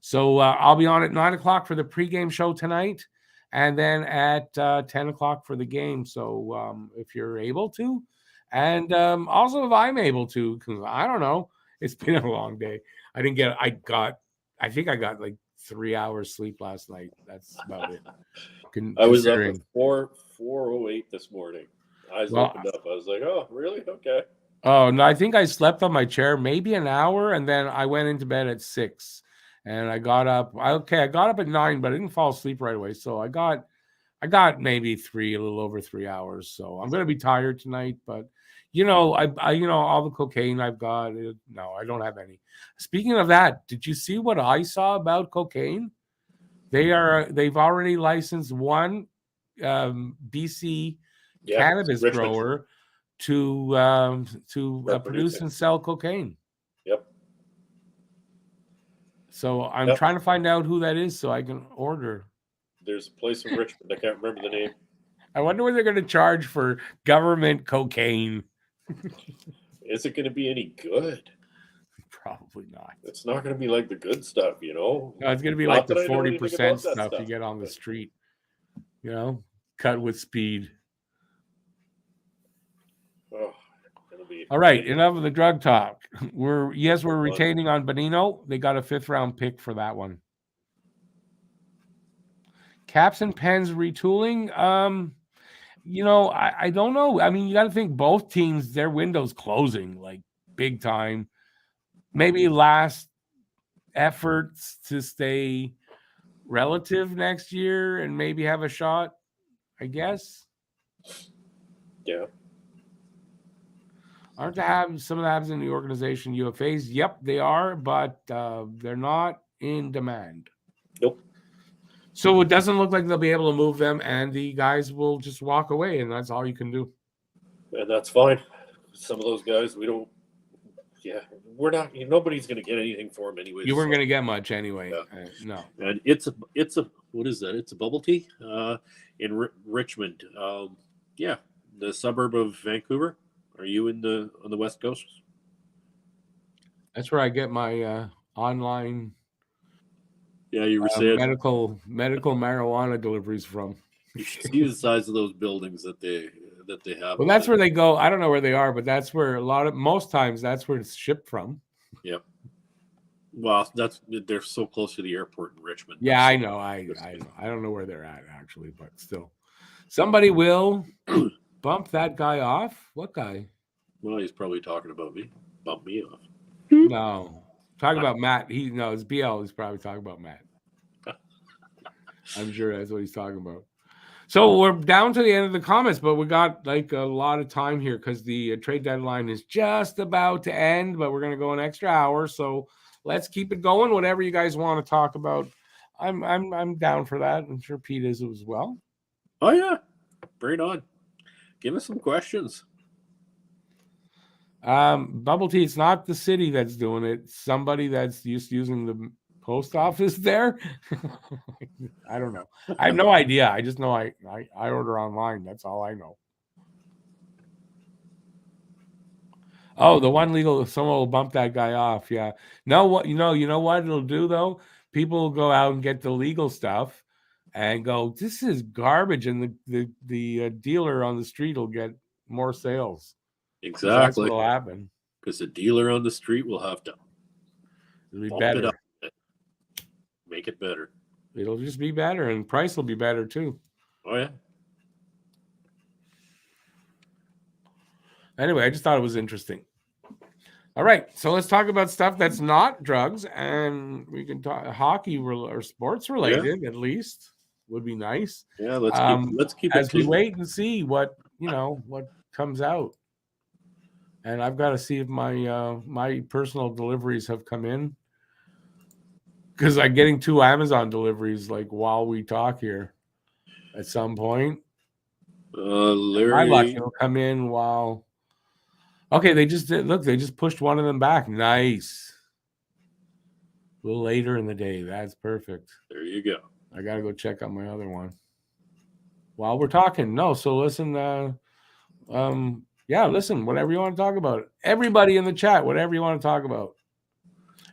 So I'll be on at 9 o'clock for the pregame show tonight, and then at 10 o'clock for the game. So if you're able to, and also if I'm able to, because I don't know, it's been a long day. I think I got like 3 hours sleep last night. That's about it. I was up at Considering. 4:08 this morning. Eyes Well, opened up. I was like, oh, really? Okay. oh no, I think I slept on my chair maybe an hour, and then I went into bed at 6, and I got up. I got up at 9, but I didn't fall asleep right away. So I got maybe a little over 3 hours. So I'm gonna be tired tonight, but I all the cocaine I've got. No, I don't have any. Speaking of that, did you see what I saw about cocaine? They've already licensed one BC Yeah. cannabis Richmond. grower to produce and sell cocaine. Yep. So I'm trying to find out who that is so I can order. There's a place in Richmond. I can't remember the name. I wonder what they're going to charge for government cocaine. Is it going to be any good? Probably not. It's not going to be like the good stuff, No, it's going to be like the 40% stuff you get on the street. Cut with speed. Oh, all right, enough of the drug talk. We're retaining on Bonino. They got a 5th round pick for that one. Caps and Pens retooling. I don't know. I mean, you got to think both teams, their window's closing like big time. Maybe last efforts to stay relative next year and maybe have a shot, I guess. Yeah. Aren't some of the Habs in the organization UFAs? Yep, they are, but they're not in demand. Nope. So it doesn't look like they'll be able to move them, and the guys will just walk away, and that's all you can do. And that's fine. Some of those guys, we're not. Nobody's going to get anything for them anyway. You weren't going to get much anyway. Yeah. No. And it's a what is that? It's a bubble tea in Richmond. The suburb of Vancouver. Are you on the West Coast? That's where I get my online. Yeah, you were saying medical marijuana deliveries from. You should see the size of those buildings that they have. Well, that's where they go. I don't know where they are, but that's where most times that's where it's shipped from. Yep. Well, they're so close to the airport in Richmond. Yeah, I know. I know. I don't know where they're at actually, but still, somebody will bump that guy off. What guy? Well, he's probably talking about me. Bump me off. No, talking about Matt. It's BL. He's probably talking about Matt. I'm sure that's what he's talking about. So we're down to the end of the comments, but we got like a lot of time here because the trade deadline is just about to end, but we're going to go an extra hour. So let's keep it going. Whatever you guys want to talk about, I'm down for that. I'm sure Pete is as well. Oh yeah, bring it on. Give us some questions. Bubble tea. It's not the city that's doing it. It's somebody that's using the post office there. I don't know. I have no idea. I just know I order online. That's all I know. Oh, the one legal, someone will bump that guy off. Yeah. No, what you know what it'll do though? People will go out and get the legal stuff and go, this is garbage, and the dealer on the street will get more sales. Exactly. That's what'll happen. Because the dealer on the street will have to It'll be better. It up. Make it better. It'll just be better, and price will be better too. Oh yeah. Anyway, I just thought it was interesting. All right, so let's talk about stuff that's not drugs, and we can talk hockey or sports related at least would be nice. Yeah, let's keep it as we wait and see what comes out. And I've got to see if my personal deliveries have come in, because I'm getting 2 Amazon deliveries like while we talk here at some point. Larry, my luck, it'll come in while. Okay, they just did. Look, they just pushed one of them back. Nice. A little later in the day. That's perfect. There you go. I got to go check out my other one while we're talking. No, so listen. Listen. Whatever you want to talk about. Everybody in the chat, whatever you want to talk about.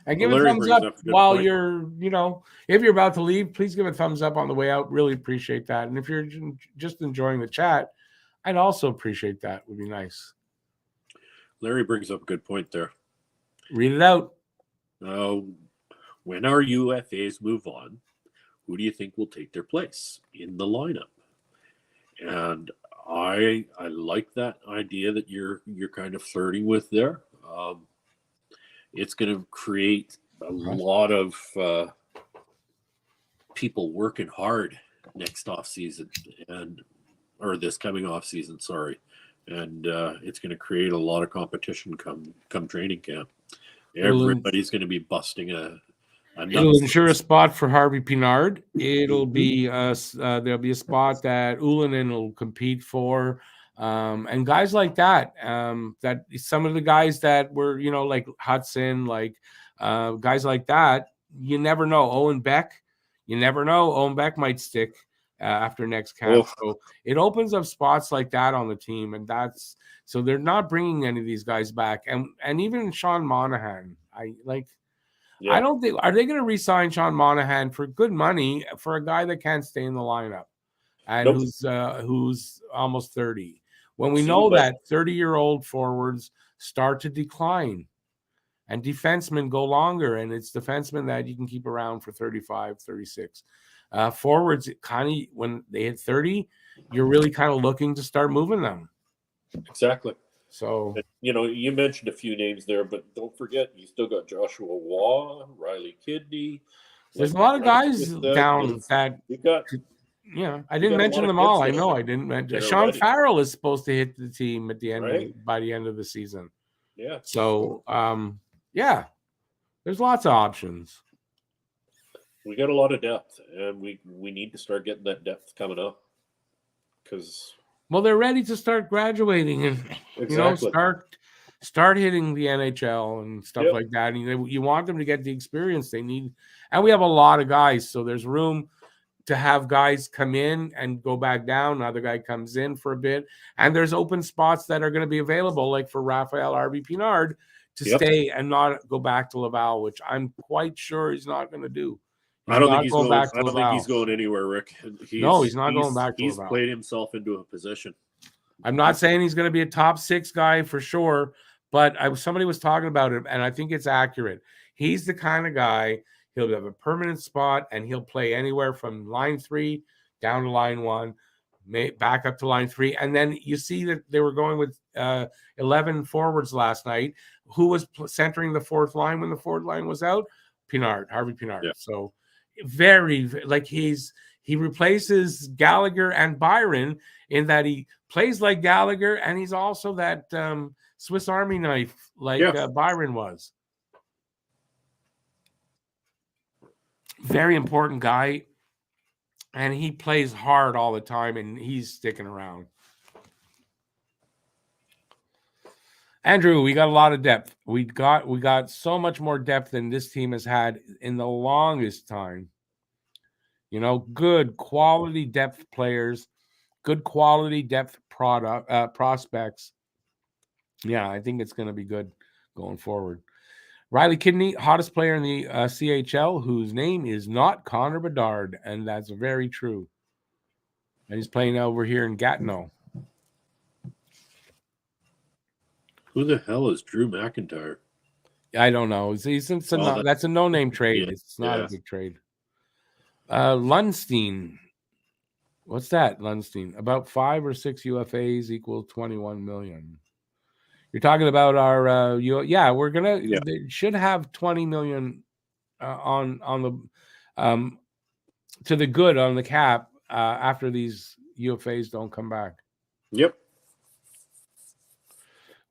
And give a thumbs up while you're, if you're about to leave, please give a thumbs up on the way out. Really appreciate that. And if you're just enjoying the chat, I'd also appreciate that. Would be nice. Larry brings up a good point there. Read it out. when our UFAs move on, who do you think will take their place in the lineup? And I like that idea that you're kind of flirting with there. It's going to create a lot of people working hard next off season or this coming off season. Sorry, and it's going to create a lot of competition come training camp. Everybody's going to be busting It'll ensure a spot for Harvey Pinard. It'll be there'll be a spot that Ullinen will compete for, and guys like that. That some of the guys that were, like Hudson, like guys like that. You never know. Owen Beck, you never know. Owen Beck might stick after next camp. So it opens up spots like that on the team, and that's so they're not bringing any of these guys back, and even Sean Monahan. I don't think are they going to re-sign Sean Monahan for good money for a guy that can't stay in the lineup and who's almost 30 when we know that 30-year-old forwards start to decline and defensemen go longer, and it's defensemen that you can keep around for 35, 36. Forwards kind of when they hit 30, you're really kind of looking to start moving them. Exactly. So, you mentioned a few names there, but don't forget, you still got Joshua Waugh, Riley Kidney. There's a lot of guys down that you got. Yeah, I didn't mention them all. I know I didn't mention. Sean Farrell is supposed to hit the team at the end by the end of the season. Yeah. So, yeah, there's lots of options. We got a lot of depth, and we need to start getting that depth coming up because. Well, they're ready to start graduating and start hitting the NHL and stuff like that. And you want them to get the experience they need. And we have a lot of guys, so there's room to have guys come in and go back down. Another guy comes in for a bit, and there's open spots that are going to be available, like for Raphael Harvey Pinard to stay and not go back to Laval, which I'm quite sure he's not going to do. I don't think he's going anywhere, Rick. He's not going back to Laval. He's played himself into a position. I'm not saying he's going to be a top 6 guy for sure, but somebody was talking about him, and I think it's accurate. He's the kind of guy, he'll have a permanent spot, and he'll play anywhere from line 3 down to line 1, back up to line 3. And then you see that they were going with 11 forwards last night. Who was centering the fourth line when the fourth line was out? Harvey Pinard. Yeah. So very like he replaces Gallagher and Byron in that he plays like Gallagher, and he's also that Swiss Army knife like Byron was. Very important guy, and he plays hard all the time, and he's sticking around. Andrew, we got a lot of depth. We got so much more depth than this team has had in the longest time. Good quality depth players, good quality depth prospects. Yeah, I think it's going to be good going forward. Riley Kidney, hottest player in the CHL, whose name is not Connor Bedard, and that's very true. And he's playing over here in Gatineau. Who the hell is Drew McIntyre? I don't know. That's a no-name trade. It's not a big trade. Lundstein. What's that, Lundstein? About 5 or 6 UFAs equal 21 million. You're talking about our they should have 20 million on the to the good on the cap after these UFAs don't come back. Yep.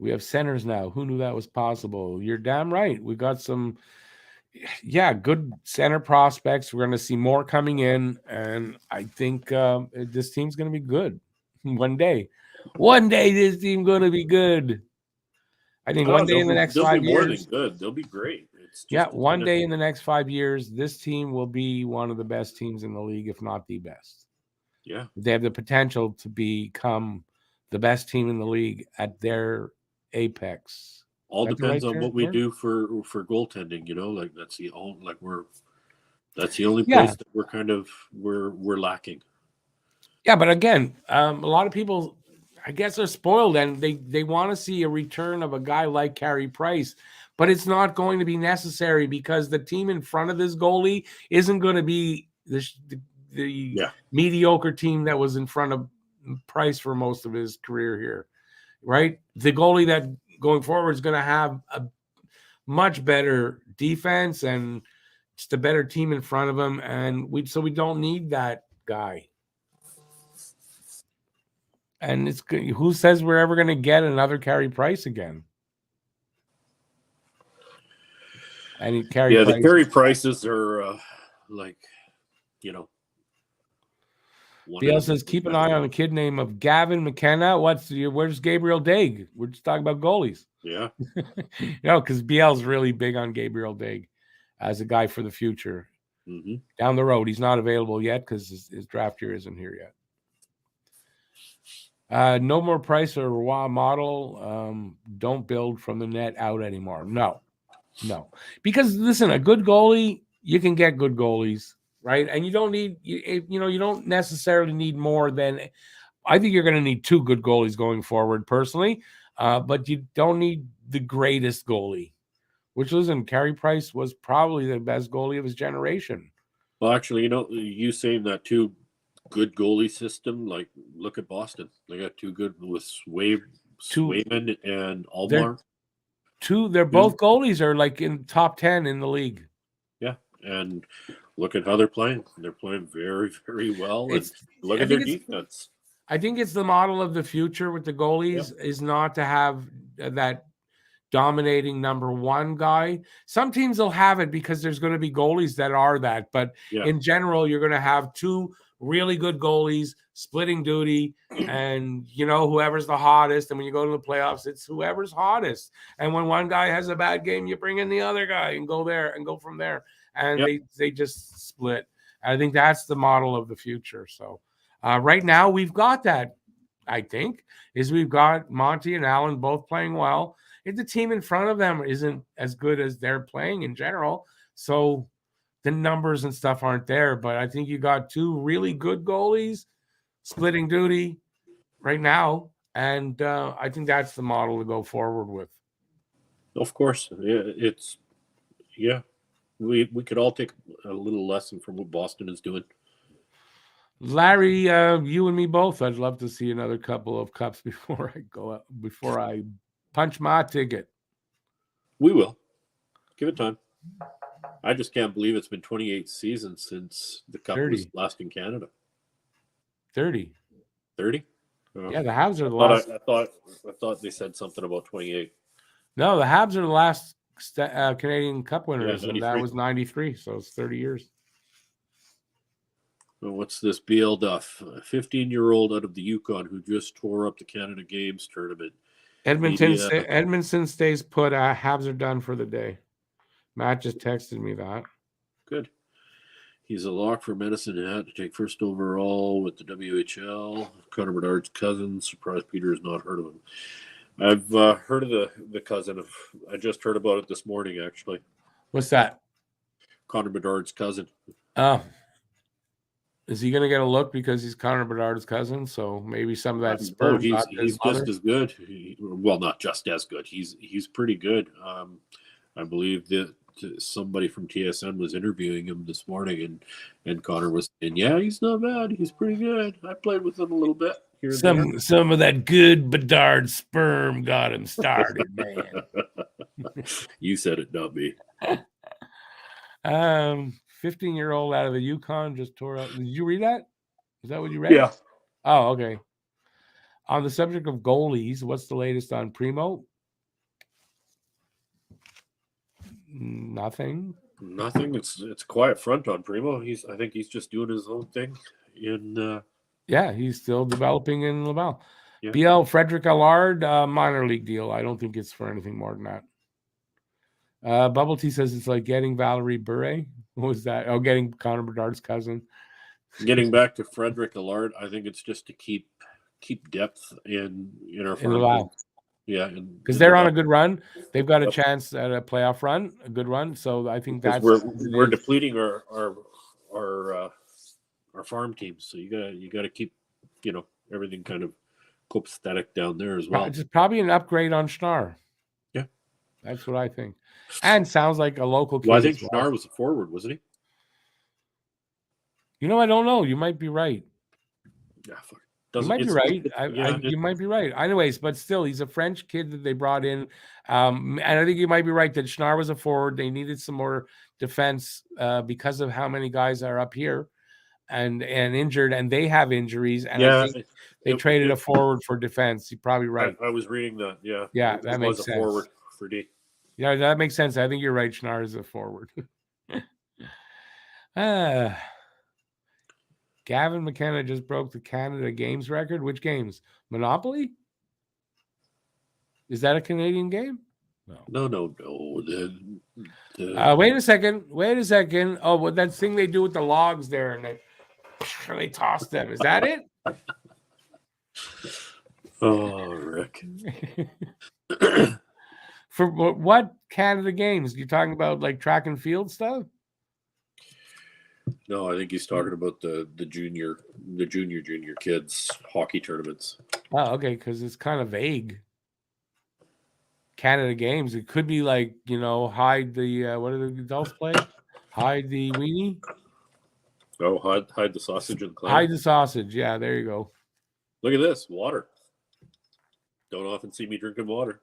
We have centers now. Who knew that was possible? You're damn right. We got some good center prospects. We're going to see more coming in, and I think this team's going to be good one day. One day this team's going to be good. I think one day in the next 5 years. They'll be more than good. They'll be great. One day in the next 5 years, this team will be one of the best teams in the league, if not the best. Yeah. They have the potential to become the best team in the league at their apex. All depends on what we do for goaltending, that's the only place that we're lacking. Yeah, but again, a lot of people I guess they're spoiled, and they want to see a return of a guy like Carey Price, but it's not going to be necessary because the team in front of this goalie isn't going to be the mediocre team that was in front of Price for most of his career here, right? The goalie that going forward is going to have a much better defense and just a better team in front of him, and we don't need that guy. And it's good. Who says we're ever going to get another Carey Price again? And Carey Price. The Carey Prices are like, you know. BL says keep an eye on a kid named of Gavin McKenna. Where's Gabriel Daig? We're just talking about goalies. Yeah. Because BL's really big on Gabriel Daig as a guy for the future. Mm-hmm. Down the road, he's not available yet because his draft year isn't here yet. No more Price or Roy model. Don't build from the net out anymore. No. Because listen, a good goalie, you can get good goalies, right? And you don't need, you don't necessarily need more than. I think you're going to need 2 good goalies going forward, personally. But you don't need the greatest goalie. Which, listen, Carey Price was probably the best goalie of his generation. Well, actually, you saying that too. Good goalie system. Like, look at Boston. They got 2 good with Swayman and Almar. They're both goalies are like in top 10 in the league. Yeah, and look at how they're playing. They're playing very, very well. And look at their defense. I think it's the model of the future with the goalies is not to have that dominating number 1 guy. Some teams will have it because there's going to be goalies that are that. But in general, you're going to have 2 really good goalies splitting duty, and whoever's the hottest. And when you go to the playoffs, it's whoever's hottest. And when one guy has a bad game, you bring in the other guy and go there and go from there. And they just split. I think that's the model of the future. So right now we've got that. I think we've got Monty and Allen both playing well. If the team in front of them isn't as good as they're playing in general, so the numbers and stuff aren't there. But I think you got 2 really good goalies splitting duty right now, and I think that's the model to go forward with. Of course, we could all take a little lesson from what Boston is doing. Larry, you and me both. I'd love to see another couple of cups before I punch my ticket. We will. Give it time. I just can't believe it's been 28 seasons since the cup was last in Canada. 30. 30? Yeah, the Habs are the last. I thought they said something about 28. No, the Habs are the last Canadian Cup winners, and that was 93, so it's 30 years. Well, what's this BL Duff? A 15-year-old out of the Yukon who just tore up the Canada Games tournament. Edmonton stays put. Habs are done for the day. Matt just texted me that. Good. He's a lock for Medicine Hat to take first overall with the WHL. Connor Bedard's cousin. Surprised Peter has not heard of him. I've heard of the cousin. I just heard about it this morning, actually. What's that? Connor Bedard's cousin. Oh. Is he going to get a look because he's Connor Bedard's cousin? So maybe some of that sperm. He's just as good. Well, not just as good. He's pretty good. I believe that somebody from TSN was interviewing him this morning, and Connor was saying, "Yeah, he's not bad. He's pretty good. I played with him a little bit here." Some of that good Bedard sperm got him started, man. You said it, not me. 15-year-old out of the Yukon just tore up. Did you read that? Is that what you read? Yeah. Oh, okay. On the subject of goalies, what's the latest on Primo? Nothing. It's quiet front on Primo. I think he's just doing his own thing. He's still developing in Laval. Yeah. BL Frederick Allard, minor league deal. I don't think it's for anything more than that. Bubble Tea says it's like getting Valerie Bure. What was that? Oh, getting Connor Bedard's cousin. Getting back to Frederick Allard, I think it's just to keep depth in our farm. Yeah, because they're on a good run. They've got a chance at a playoff run, a good run. So I think that's we're depleting our farm teams. So you gotta keep everything kind of copacetic down there as well. It's probably an upgrade on Schnarr. Yeah. That's what I think. And sounds like a local kid. Well, I think as well. Schnarr was a forward, wasn't he? You know, I don't know. You might be right. Yeah, fuck. You might be right. You might be right. Anyways, but still, he's a French kid that they brought in. And I think you might be right that Schnarr was a forward. They needed some more defense because of how many guys are up here and injured, and they have injuries. And I think they traded a forward for defense. You're probably right. I was reading that. Yeah. Yeah, that makes sense. Forward for D. Yeah, that makes sense. I think you're right. Schnarr is a forward. Gavin McKenna just broke the Canada Games record. Which games? Monopoly? Is that a Canadian game? No. Wait a second. Oh, well, that thing they do with the logs there, and they toss them. Is that it? Oh, Rick. For what Canada Games? You talking about like track and field stuff? No, I think he's talking about the junior kids hockey tournaments. Oh, okay, because it's kind of vague. Canada Games. It could be like, hide the what do the adults play? Hide the weenie. Oh, hide the sausage and clam. Hide the sausage. Yeah, there you go. Look at this water. Don't often see me drinking water.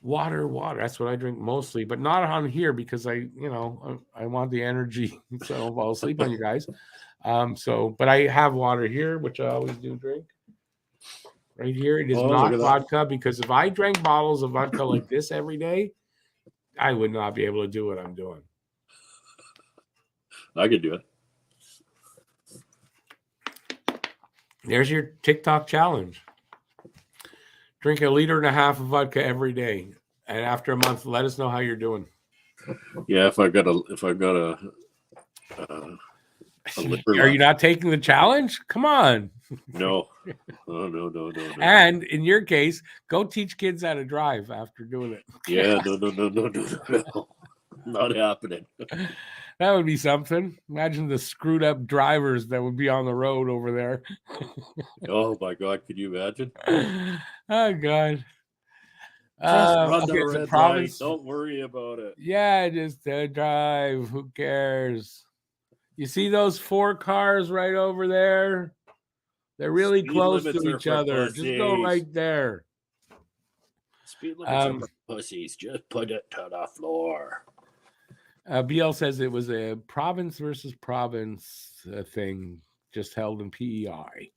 Water. That's what I drink mostly, but not on here because I want the energy, so I'll fall asleep on you guys. But I have water here, which I always do drink. Right here, it is not vodka because if I drank bottles of vodka like this every day, I would not be able to do what I'm doing. I could do it. There's your TikTok challenge. Drink 1.5 liters of vodka every day, and after a month, let us know how you're doing. Yeah, if I got a liquor. Are you not taking the challenge? Come on. No. No. And in your case, go teach kids how to drive after doing it. Yeah, no. Not happening. That would be something. Imagine the screwed up drivers that would be on the road over there. Oh my God, could you imagine? Oh God. Run the red light. Don't worry about it. Yeah, just drive. Who cares? You see those 4 cars right over there? They're really close to each other. Pussies. Just go right there. Speed limits are for pussies. Just put it to the floor. BL says it was a province versus province thing just held in PEI.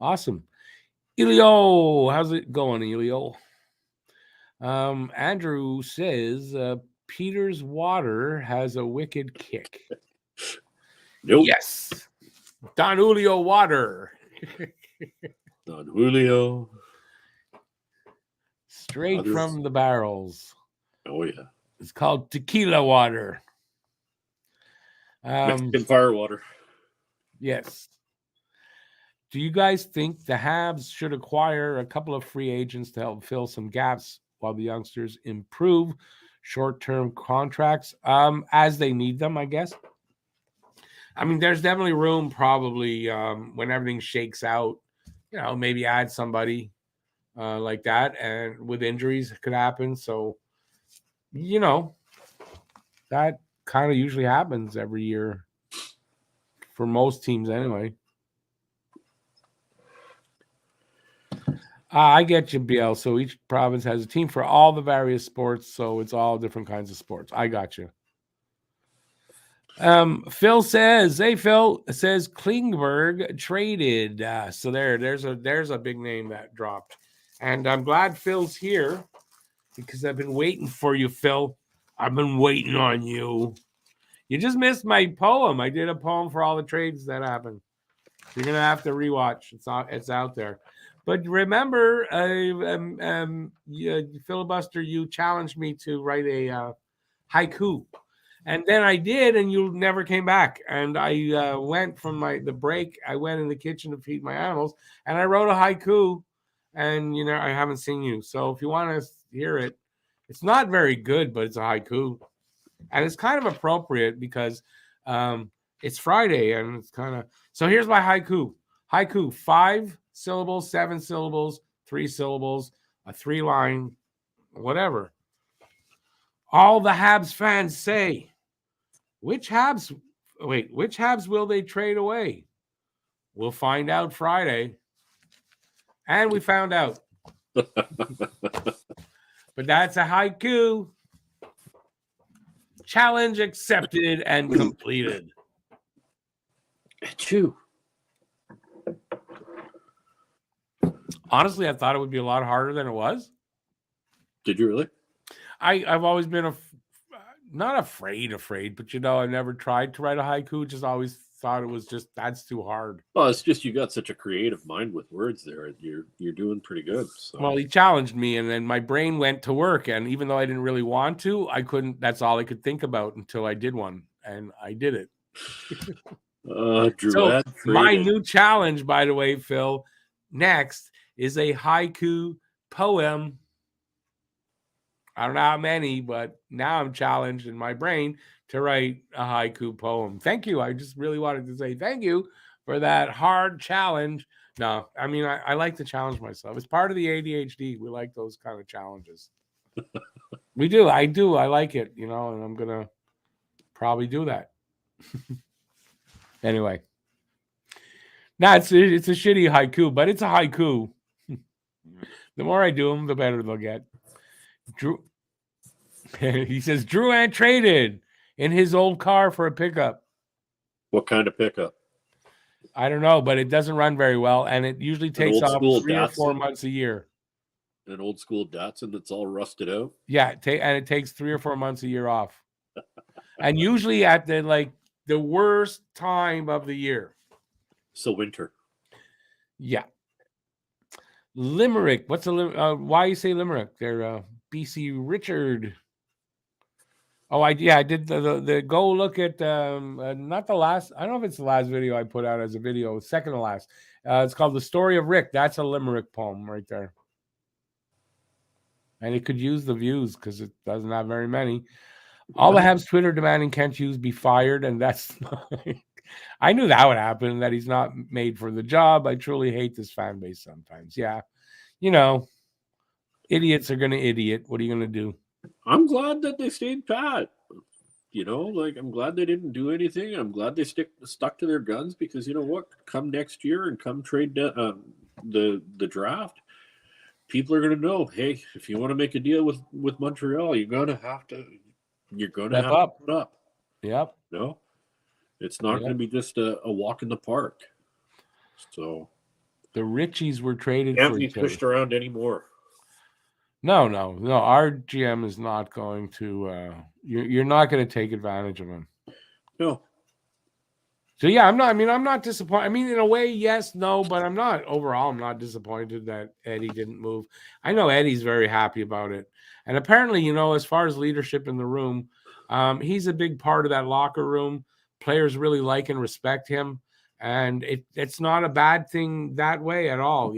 Awesome. Elio, how's it going, Elio? Andrew says Peter's water has a wicked kick. Nope. Yes. Don Julio water. Don Julio. Straight from the barrels. Oh, yeah. It's called tequila water. Mexican fire water. Yes. Do you guys think the Habs should acquire a couple of free agents to help fill some gaps while the youngsters improve short-term contracts as they need them, I guess? I mean, there's definitely room probably when everything shakes out, maybe add somebody like that. And with injuries, it could happen. So, that kind of usually happens every year for most teams anyway. I get you, BL. So each province has a team for all the various sports. So it's all different kinds of sports. I got you. Phil says, Klingberg traded. So there's a big name that dropped. And I'm glad Phil's here because I've been waiting for you, Phil. I've been waiting on you. You just missed my poem. I did a poem for all the trades that happened. You're going to have to rewatch. It's out there. But remember, Filibuster, you challenged me to write a haiku. And then I did, and you never came back. And I went from the break. I went in the kitchen to feed my animals, and I wrote a haiku. And, I haven't seen you. So if you want to hear it, it's not very good, but it's a haiku. And it's kind of appropriate because it's Friday, and it's kind of... So here's my haiku. Haiku, 5 syllables, 7 syllables, 3 syllables, a 3-line, whatever. All the Habs fans say, which Habs will they trade away? We'll find out Friday. And we found out. But that's a haiku. Challenge accepted and completed. Achoo. Honestly, I thought it would be a lot harder than it was. Did you really? I've always been not afraid, but I never tried to write a haiku. Just always thought it was that's too hard. Well, it's just you got such a creative mind with words there. You're doing pretty good. So. Well, he challenged me, and then my brain went to work. And even though I didn't really want to, I couldn't. That's all I could think about until I did one, and I did it. So my new challenge, by the way, Phil, next is a haiku poem. I don't know how many, but now I'm challenged in my brain to write a haiku poem. Thank you. I just really wanted to say thank you for that hard challenge. No, I mean, I like to challenge myself. It's part of the ADHD. We like those kind of challenges. We do. I do. I like it, and I'm going to probably do that. Anyway. Now, it's a shitty haiku, but it's a haiku. The more I do them, the better they'll get. He says, Drouin traded in his old car for a pickup. What kind of pickup? I don't know, but it doesn't run very well, and it usually takes off 3 or 4 months a year. An old school Datsun that's all rusted out? Yeah, and it takes 3 or 4 months a year off. And usually at the worst time of the year. So winter. Yeah. Limerick. What's why you say Limerick? They're BC Richard. Oh, I did the go look at not the last. I don't know if it's the last video I put out as a video, second to last. It's called The Story of Rick. That's a Limerick poem right there. And it could use the views because it doesn't have very many. All the Habs Twitter demanding Kent Hughes be fired, and that's I knew that would happen, that he's not made for the job. I truly hate this fan base sometimes. Yeah. Idiots are going to idiot. What are you going to do? I'm glad that they stayed pat. I'm glad they didn't do anything. I'm glad they stuck to their guns because you know what? Come next year and come trade the draft, people are going to know, hey, if you want to make a deal with Montreal, you're going to have to put up. Yep. No, it's not going to be just a walk in the park. So the Richies were traded. Can't be pushed around anymore. No. Our GM is not going to. You're not going to take advantage of him. No. So yeah, I'm not disappointed. I mean, in a way, yes, no, but I'm not overall. I'm not disappointed that Eddie didn't move. I know Eddie's very happy about it, and apparently, as far as leadership in the room, he's a big part of that locker room. Players really like and respect him, and it's not a bad thing that way at all.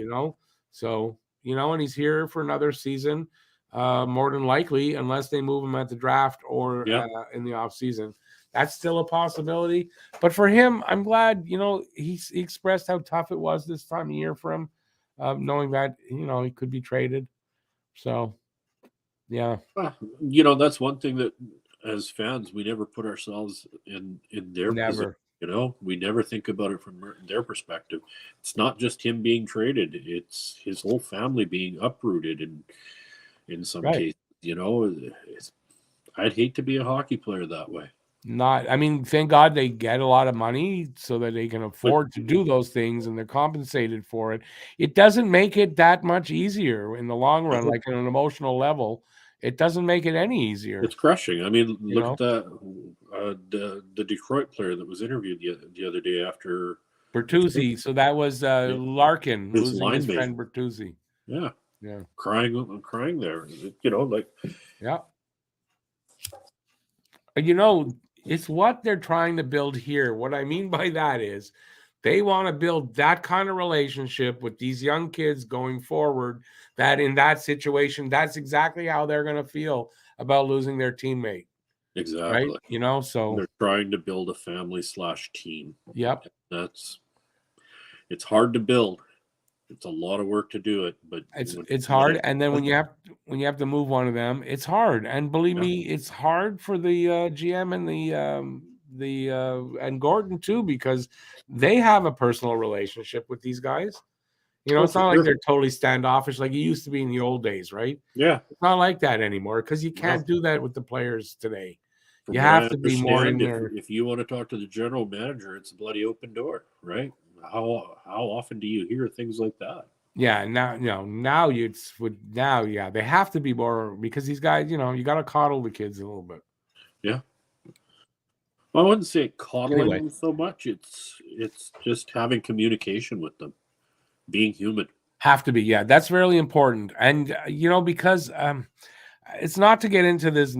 So. And he's here for another season, more than likely, unless they move him at the draft or in the off season. That's still a possibility. But for him, I'm glad, he expressed how tough it was this time of year for him, knowing that, he could be traded. So, yeah. That's one thing that as fans, we never put ourselves in their position. We never think about it from their perspective. It's not just him being traded; it's his whole family being uprooted, and in some cases, I'd hate to be a hockey player that way. Thank God they get a lot of money so that they can afford to do those things, and they're compensated for it. It doesn't make it that much easier in the long run, like on an emotional level. It doesn't make it any easier. It's crushing. Look at the Detroit player that was interviewed the other day after Bertuzzi. So that was Larkin losing his friend Bertuzzi. Yeah. Crying there. Yeah. It's what they're trying to build here. What I mean by that is they want to build that kind of relationship with these young kids going forward, that in that situation, that's exactly how they're going to feel about losing their teammate. Exactly. Right? So they're trying to build a family /team. Yep. That's It's hard to build. It's a lot of work to do it, but it's hard. And then when you have to move one of them, it's hard. And believe me, it's hard for the GM and the and Gordon too, because they have a personal relationship with these guys. You know, it's not like they're totally standoffish like it used to be in the old days, right? Yeah. It's not like that anymore because you can't do that with the players today. You have to be more in there. If you want to talk to the general manager, it's a bloody open door, right? How often do you hear things like that? Yeah, now they have to be more because these guys, you got to coddle the kids a little bit. Yeah. Well, I wouldn't say coddling them so much. It's just having communication with them, being human. Have to be, yeah. That's really important, and because it's not to get into this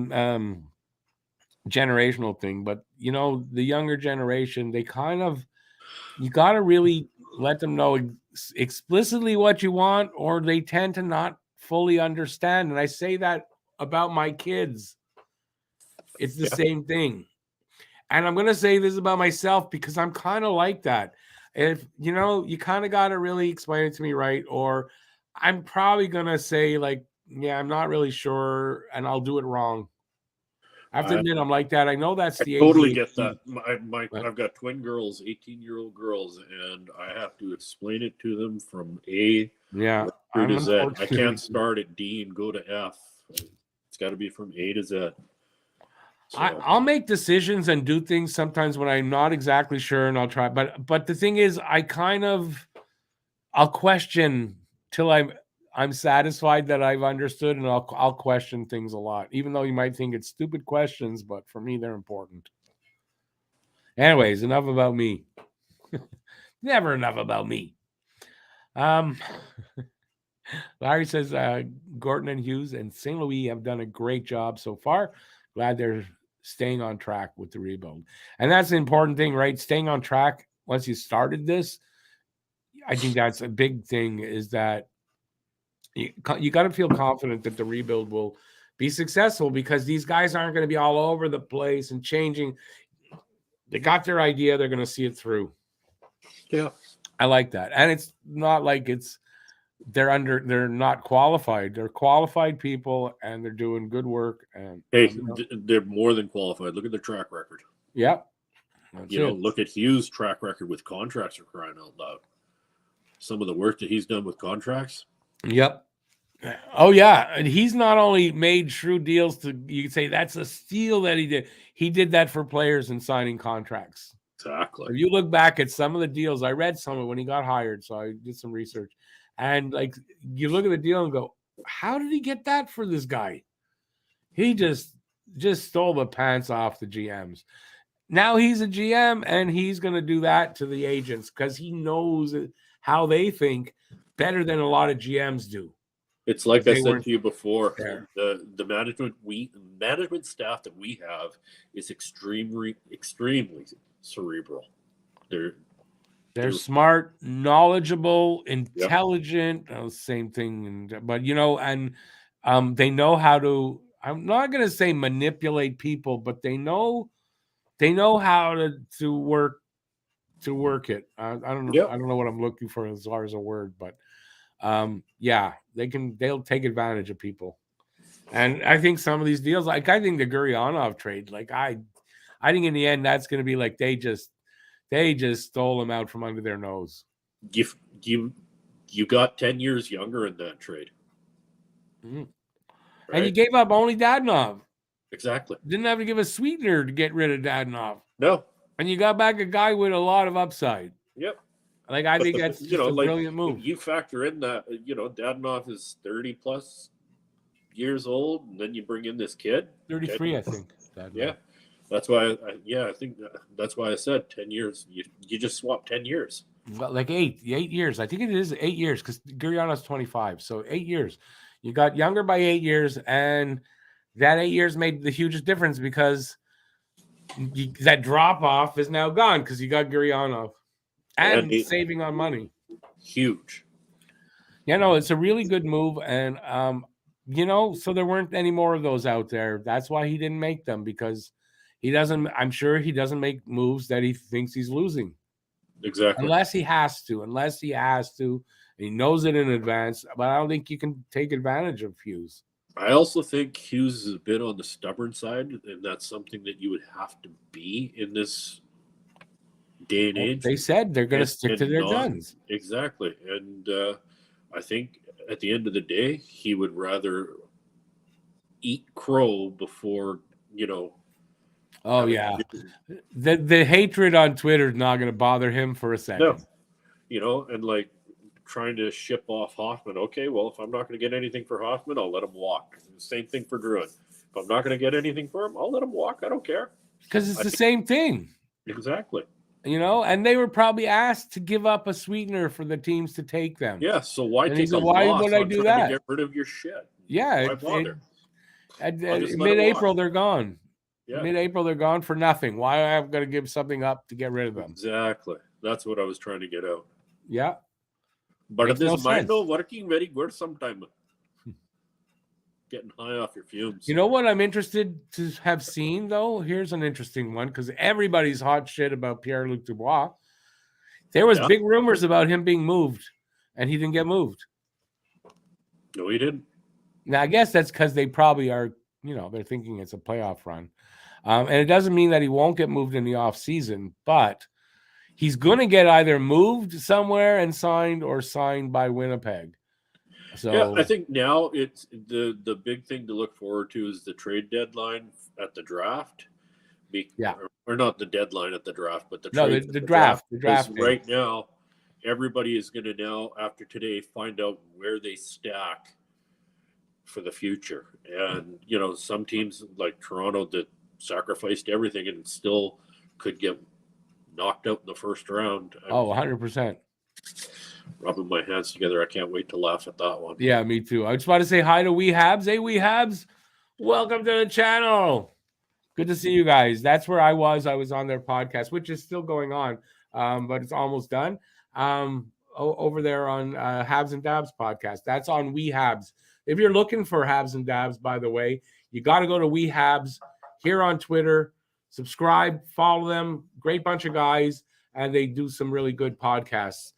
generational thing, but the younger generation, they kind of you got to really let them know explicitly what you want, or they tend to not fully understand. And I say that about my kids. It's the same thing. And I'm going to say this about myself because I'm kind of like that. If, you kind of got to really explain it to me right, or I'm probably going to say like, yeah, I'm not really sure, and I'll do it wrong. I have to admit, I'm like that. I know that's the totally get that. I've got twin girls, 18-year-old girls, and I have to explain it to them from A through to Z. I can't start at D and go to F. It's got to be from A to Z. So. I'll make decisions and do things sometimes when I'm not exactly sure, and I'll try. But the thing is, I'll question till I'm satisfied that I've understood, and I'll question things a lot, even though you might think it's stupid questions, but for me, they're important. Anyways, enough about me. Never enough about me. Larry says Gordon and Hughes and St. Louis have done a great job so far. Glad they're staying on track with the rebuild. And that's the important thing, right? Staying on track once you started this. I think that's a big thing, is that you got to feel confident that the rebuild will be successful, because these guys aren't going to be all over the place and changing. They got their idea. They're going to see it through. Yeah. I like that. And it's not like they're not qualified. They're qualified people, and they're doing good work. And they're more than qualified. Look at their track record. Yep. Look at Hughes' track record with contracts, for crying out loud. Some of the work that he's done with contracts. Yep. Oh, yeah. And he's not only made shrewd deals you could say that's a steal that he did. He did that for players and signing contracts. Exactly. If you look back at some of the deals, I read some of it when he got hired, so I did some research. And like, you look at the deal and go, how did he get that for this guy? He just stole the pants off the GMs. Now he's a GM, and he's going to do that to the agents because he knows how they think better than a lot of GMs do. It's like I said to you before, the management staff that we have is extremely cerebral. They're smart, knowledgeable, intelligent. Same thing, but they know how to. I'm not going to say manipulate people, but they know how to work it. I don't know. Yep. I don't know what I'm looking for as far as a word, but they'll take advantage of people. And I think some of these deals, like I think the Gurianov trade, like I think in the end that's going to be like they just stole him out from under their nose. You got 10 years younger in that trade. Mm-hmm. Right? And you gave up only Dadonov. Exactly. Didn't have to give a sweetener to get rid of Dadonov. No. And you got back a guy with a lot of upside. Yep. Like, I think that's just a brilliant move. You factor in that, Dadonov is 30 plus years old, and then you bring in this kid. 33, I think. Dadonov. Yeah. That's why, I think that's why I said 10 years. You just swap 10 years. Well, like 8 years. I think it is 8 years because Gurianov's 25. So 8 years. You got younger by 8 years, and that 8 years made the hugest difference because that drop-off is now gone because you got Gurianov. And saving on money. Huge. It's a really good move. And, so there weren't any more of those out there. That's why he didn't make them, because I'm sure he doesn't make moves that he thinks he's losing. Exactly. unless he has to, and he knows it in advance. But I don't think you can take advantage of Hughes. I also think Hughes is a bit on the stubborn side, and that's something that you would have to be in this day and age. They said they're going to stick to their guns. Exactly. And I think at the end of the day, he would rather eat crow before, Oh, yeah. The hatred on Twitter is not going to bother him for a second. No. And like trying to ship off Hoffman. Okay, well, if I'm not going to get anything for Hoffman, I'll let him walk. Same thing for Druin. If I'm not going to get anything for him, I'll let him walk. I don't care. Because it's the same thing. Exactly. And they were probably asked to give up a sweetener for the teams to take them. Yeah, so why and take a why loss would I do that? To get rid of your shit? Yeah. Why bother? Mid-April, they're gone. Yeah. Mid-April, they're gone for nothing. Why am I going to give something up to get rid of them? Exactly. That's what I was trying to get out. Yeah. But it is mind working very good sometimes. Getting high off your fumes. You know what I'm interested to have seen, though? Here's an interesting one, because everybody's hot shit about Pierre-Luc Dubois. There was big rumors about him being moved, and he didn't get moved. No, he didn't. Now, I guess that's because they probably are, they're thinking it's a playoff run. And it doesn't mean that he won't get moved in the offseason, but he's going to get either moved somewhere and signed or signed by Winnipeg. So yeah, I think now it's the big thing to look forward to is the trade deadline at the draft. Or not the deadline at the draft, but the draft. The draft. Right now, everybody is going to now, after today, find out where they stack for the future. And, some teams like Toronto that sacrificed everything and still could get knocked out in the first round. 100%. Rubbing my hands together. I can't wait to laugh at that one. Yeah, me too. I just want to say hi to Wee Habs. Hey, Wee Habs. Welcome to the channel. Good to see you guys. That's where I was. I was on their podcast, which is still going on, but it's almost done. Over there on Habs and Dabs podcast. That's on Wee Habs. If you're looking for Habs and Dabs, by the way, you got to go to Wee Habs here on Twitter. Subscribe, follow them. Great bunch of guys, and they do some really good podcasts.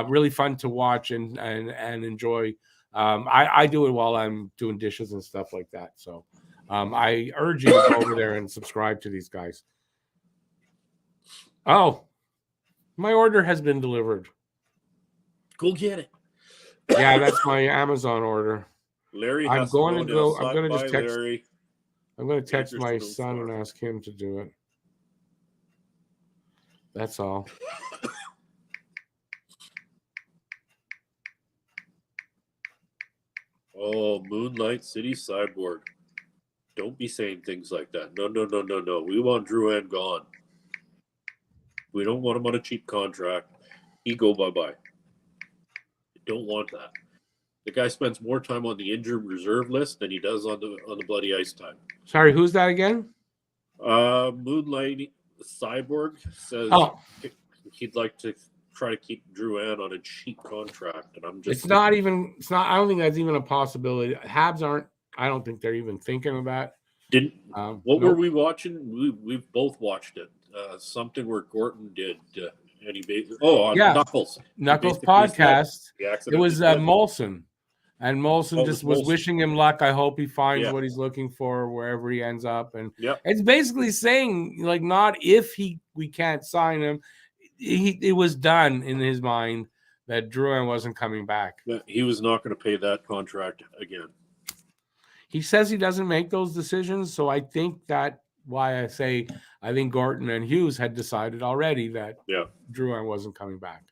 Really fun to watch and enjoy. I do it while I'm doing dishes and stuff like that. So I urge you to go over there and subscribe to these guys. Oh, my order has been delivered. Go get it. Yeah, that's my Amazon order. Larry, I'm going to go. I'm going to just text. Larry. I'm going to text my son and ask him to do it. That's all. Oh, Moonlight City Cyborg. Don't be saying things like that. No. We want Drouin gone. We don't want him on a cheap contract. He go bye-bye. Don't want that. The guy spends more time on the injured reserve list than he does on the bloody ice time. Sorry, who's that again? Moonlight Cyborg says he'd like to try to keep Drouin on a cheap contract, and I'm just. It's not. I don't think that's even a possibility. Habs aren't. I don't think they're even thinking of that. What were we watching? We've both watched it. Something where Gorton did. Knuckles. Knuckles podcast. It was Molson. And Molson was wishing him luck. I hope he finds what he's looking for wherever he ends up. And it's basically saying, like, not if we can't sign him. It was done in his mind that Drouin wasn't coming back. He was not going to pay that contract again. He says he doesn't make those decisions. So I think that's why I think Gorton and Hughes had decided already that Drouin wasn't coming back.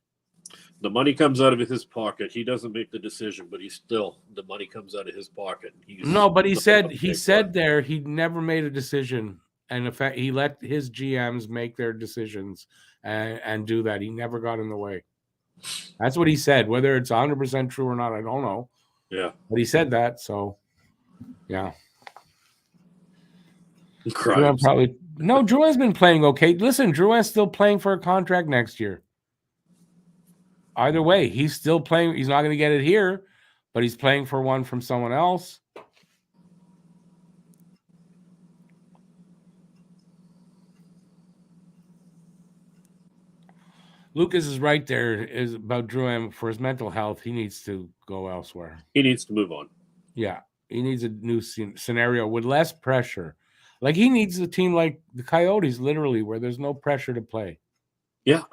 The money comes out of his pocket. He doesn't make the decision, but the money comes out of his pocket. But he said there he never made a decision, and in fact he let his GMs make their decisions and do that. He never got in the way. That's what he said. Whether it's 100% true or not, I don't know. Yeah, but he said that. So, yeah. Drouin's been playing okay. Listen, Drouin's still playing for a contract next year. Either way, he's still playing. He's not going to get it here, but he's playing for one from someone else. Lucas is right there is about Drouin for his mental health. He needs to go elsewhere. He needs to move on. Yeah, he needs a new scenario with less pressure. Like he needs a team like the Coyotes, literally, where there's no pressure to play. Yeah,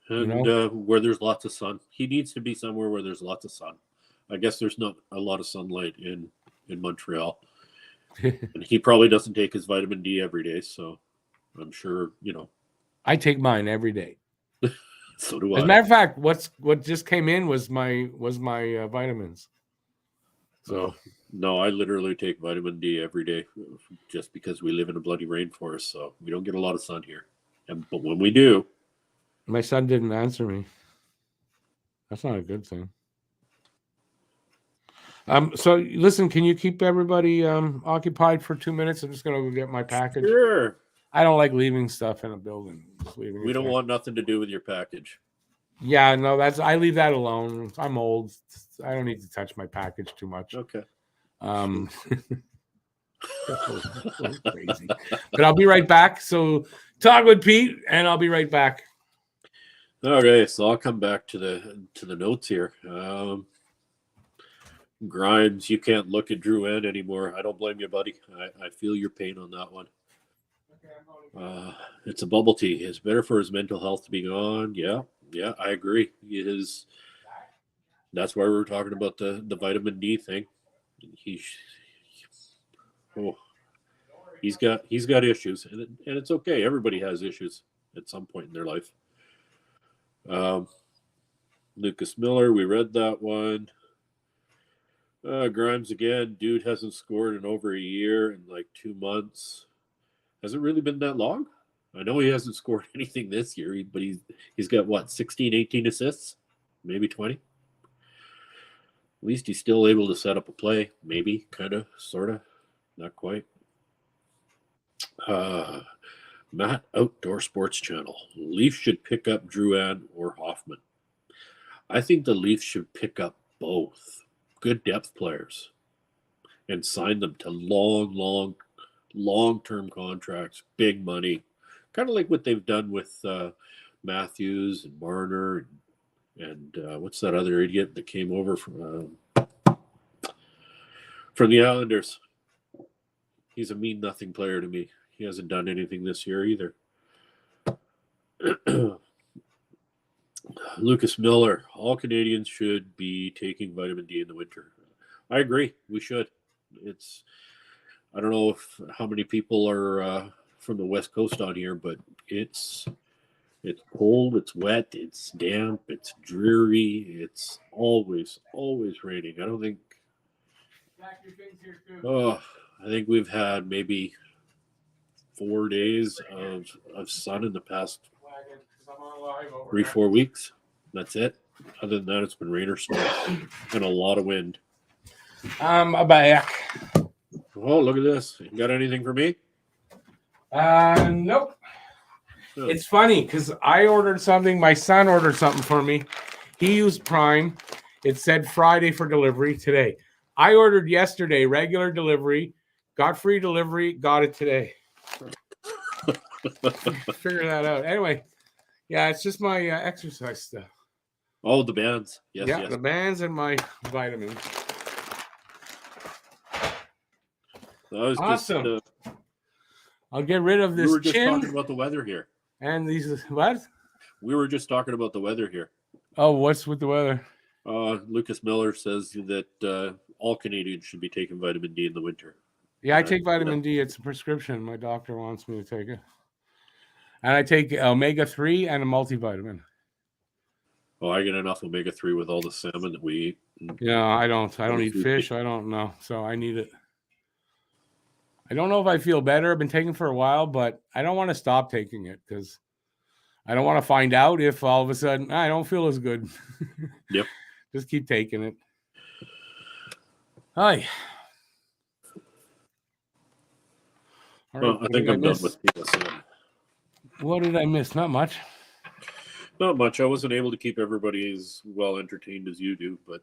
You and know? where there's lots of sun. He needs to be somewhere where there's lots of sun. I guess there's not a lot of sunlight in Montreal, and he probably doesn't take his vitamin D every day. So I'm sure I take mine every day. So do As a I. matter of fact, what just came in was my vitamins. So No, I literally take vitamin D every day, just because we live in a bloody rainforest, so we don't get a lot of sun here. But when we do, my son didn't answer me. That's not a good thing. So listen, can you keep everybody occupied for 2 minutes? I'm just gonna go get my package. sure, I don't like leaving stuff in a building. we don't want nothing to do with your package. Yeah, no, I leave that alone. I'm old. I don't need to touch my package too much. Okay. Crazy. But I'll be right back. So talk with Pete, and I'll be right back. Okay, so I'll come back to the notes here. Grimes, you can't look at Drouin anymore. I don't blame you, buddy. I feel your pain on that one. It's a bubble tea. It's better for his mental health to be gone. Yeah, I agree. That's why we were talking about the vitamin D thing. He's got issues, and it's okay. Everybody has issues at some point in their life. Lucas Miller, we read that one. Grimes again. Dude hasn't scored in over a year in like 2 months. Has it really been that long? I know he hasn't scored anything this year, but he's got what, 16, 18 assists? Maybe 20? At least he's still able to set up a play. Maybe, kind of, sort of. Not quite. Matt, Outdoor Sports Channel. Leafs should pick up Drouin or Hoffman. I think the Leafs should pick up both good depth players and sign them to long-term contracts, big money, kind of like what they've done with Matthews and Marner and what's that other idiot that came over from the Islanders. He's a mean-nothing player to me. He hasn't done anything this year either. Lucas Miller, all Canadians should be taking vitamin D in the winter. I agree. We should. I don't know how many people are from the West Coast on here, but it's cold, it's wet, it's damp, it's dreary, it's always raining. I think we've had maybe 4 days of sun in the past 3-4 weeks. That's it. Other than that, it's been rain or snow and a lot of wind. I'm back. Oh, look at this. You got anything for me? Nope. Oh. It's funny because I ordered something. My son ordered something for me. He used Prime. It said Friday for delivery today. I ordered yesterday, regular delivery, got free delivery, got it today. Figure that out. Anyway, yeah, it's just my exercise stuff. Oh, the bands. Yes. The bands and my vitamins. Awesome. I'll get rid of this. We were just talking about the weather here. And these, what? We were just talking about the weather here. Oh, what's with the weather? Lucas Miller says that all Canadians should be taking vitamin D in the winter. Yeah, I take vitamin D. It's a prescription. My doctor wants me to take it. And I take omega-3 and a multivitamin. Oh, I get enough omega-3 with all the salmon that we eat. Yeah, I don't eat fish. I don't know. So I need it. I don't know if I feel better. I've been taking it for a while, but I don't want to stop taking it because I don't want to find out if all of a sudden I don't feel as good. Yep. Just keep taking it. Hi. Well, I think I'm done with PSN. What did I miss? Not much. Not much. I wasn't able to keep everybody as well entertained as you do, but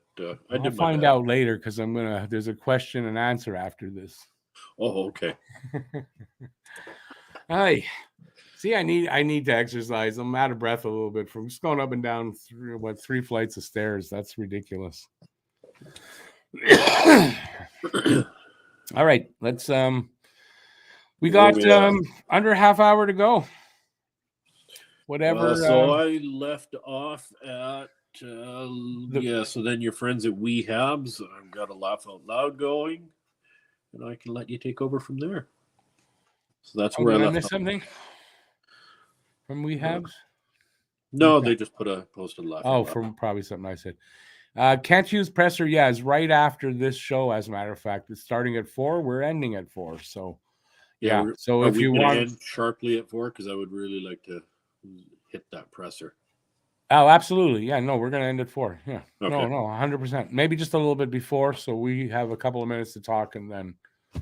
I'll find out later because there's a question and answer after this. Oh, okay. Hi. See, I need to exercise. I'm out of breath a little bit from just going up and down three flights of stairs. That's ridiculous. All right, let's we got under a half hour to go. Whatever. So I left off at so then your friends at We Habs. I've got a laugh out loud going, and I can let you take over from there. So that's where I left. Missed something from We Habs? No, they just posted a laugh. Oh, from probably something I said. Can't use presser. Yeah, it's right after this show. As a matter of fact, it's starting at 4. We're ending at 4. So yeah. So if you want end sharply at 4, because I would really like to hit that presser. Oh, absolutely. Yeah, no, we're going to end at 4. Yeah. Okay. No, 100%. Maybe just a little bit before, so we have a couple of minutes to talk, and then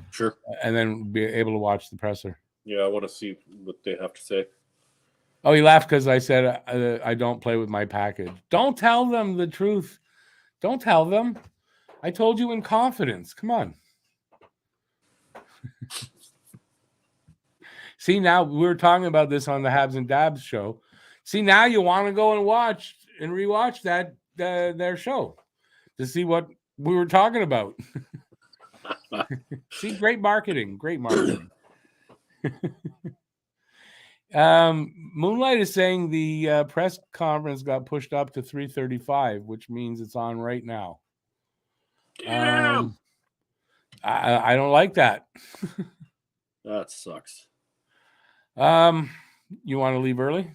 sure, and then be able to watch the presser. Yeah, I want to see what they have to say. Oh, he laughed because I said I don't play with my package. Don't tell them the truth. Don't tell them. I told you in confidence. Come on. See, now we were talking about this on the Habs and Dabs show. See, now you want to go and watch and rewatch their show to see what we were talking about. See, great marketing. Moonlight is saying the press conference got pushed up to 3:35, which means it's on right now. Damn. I don't like that. That sucks. You want to leave early?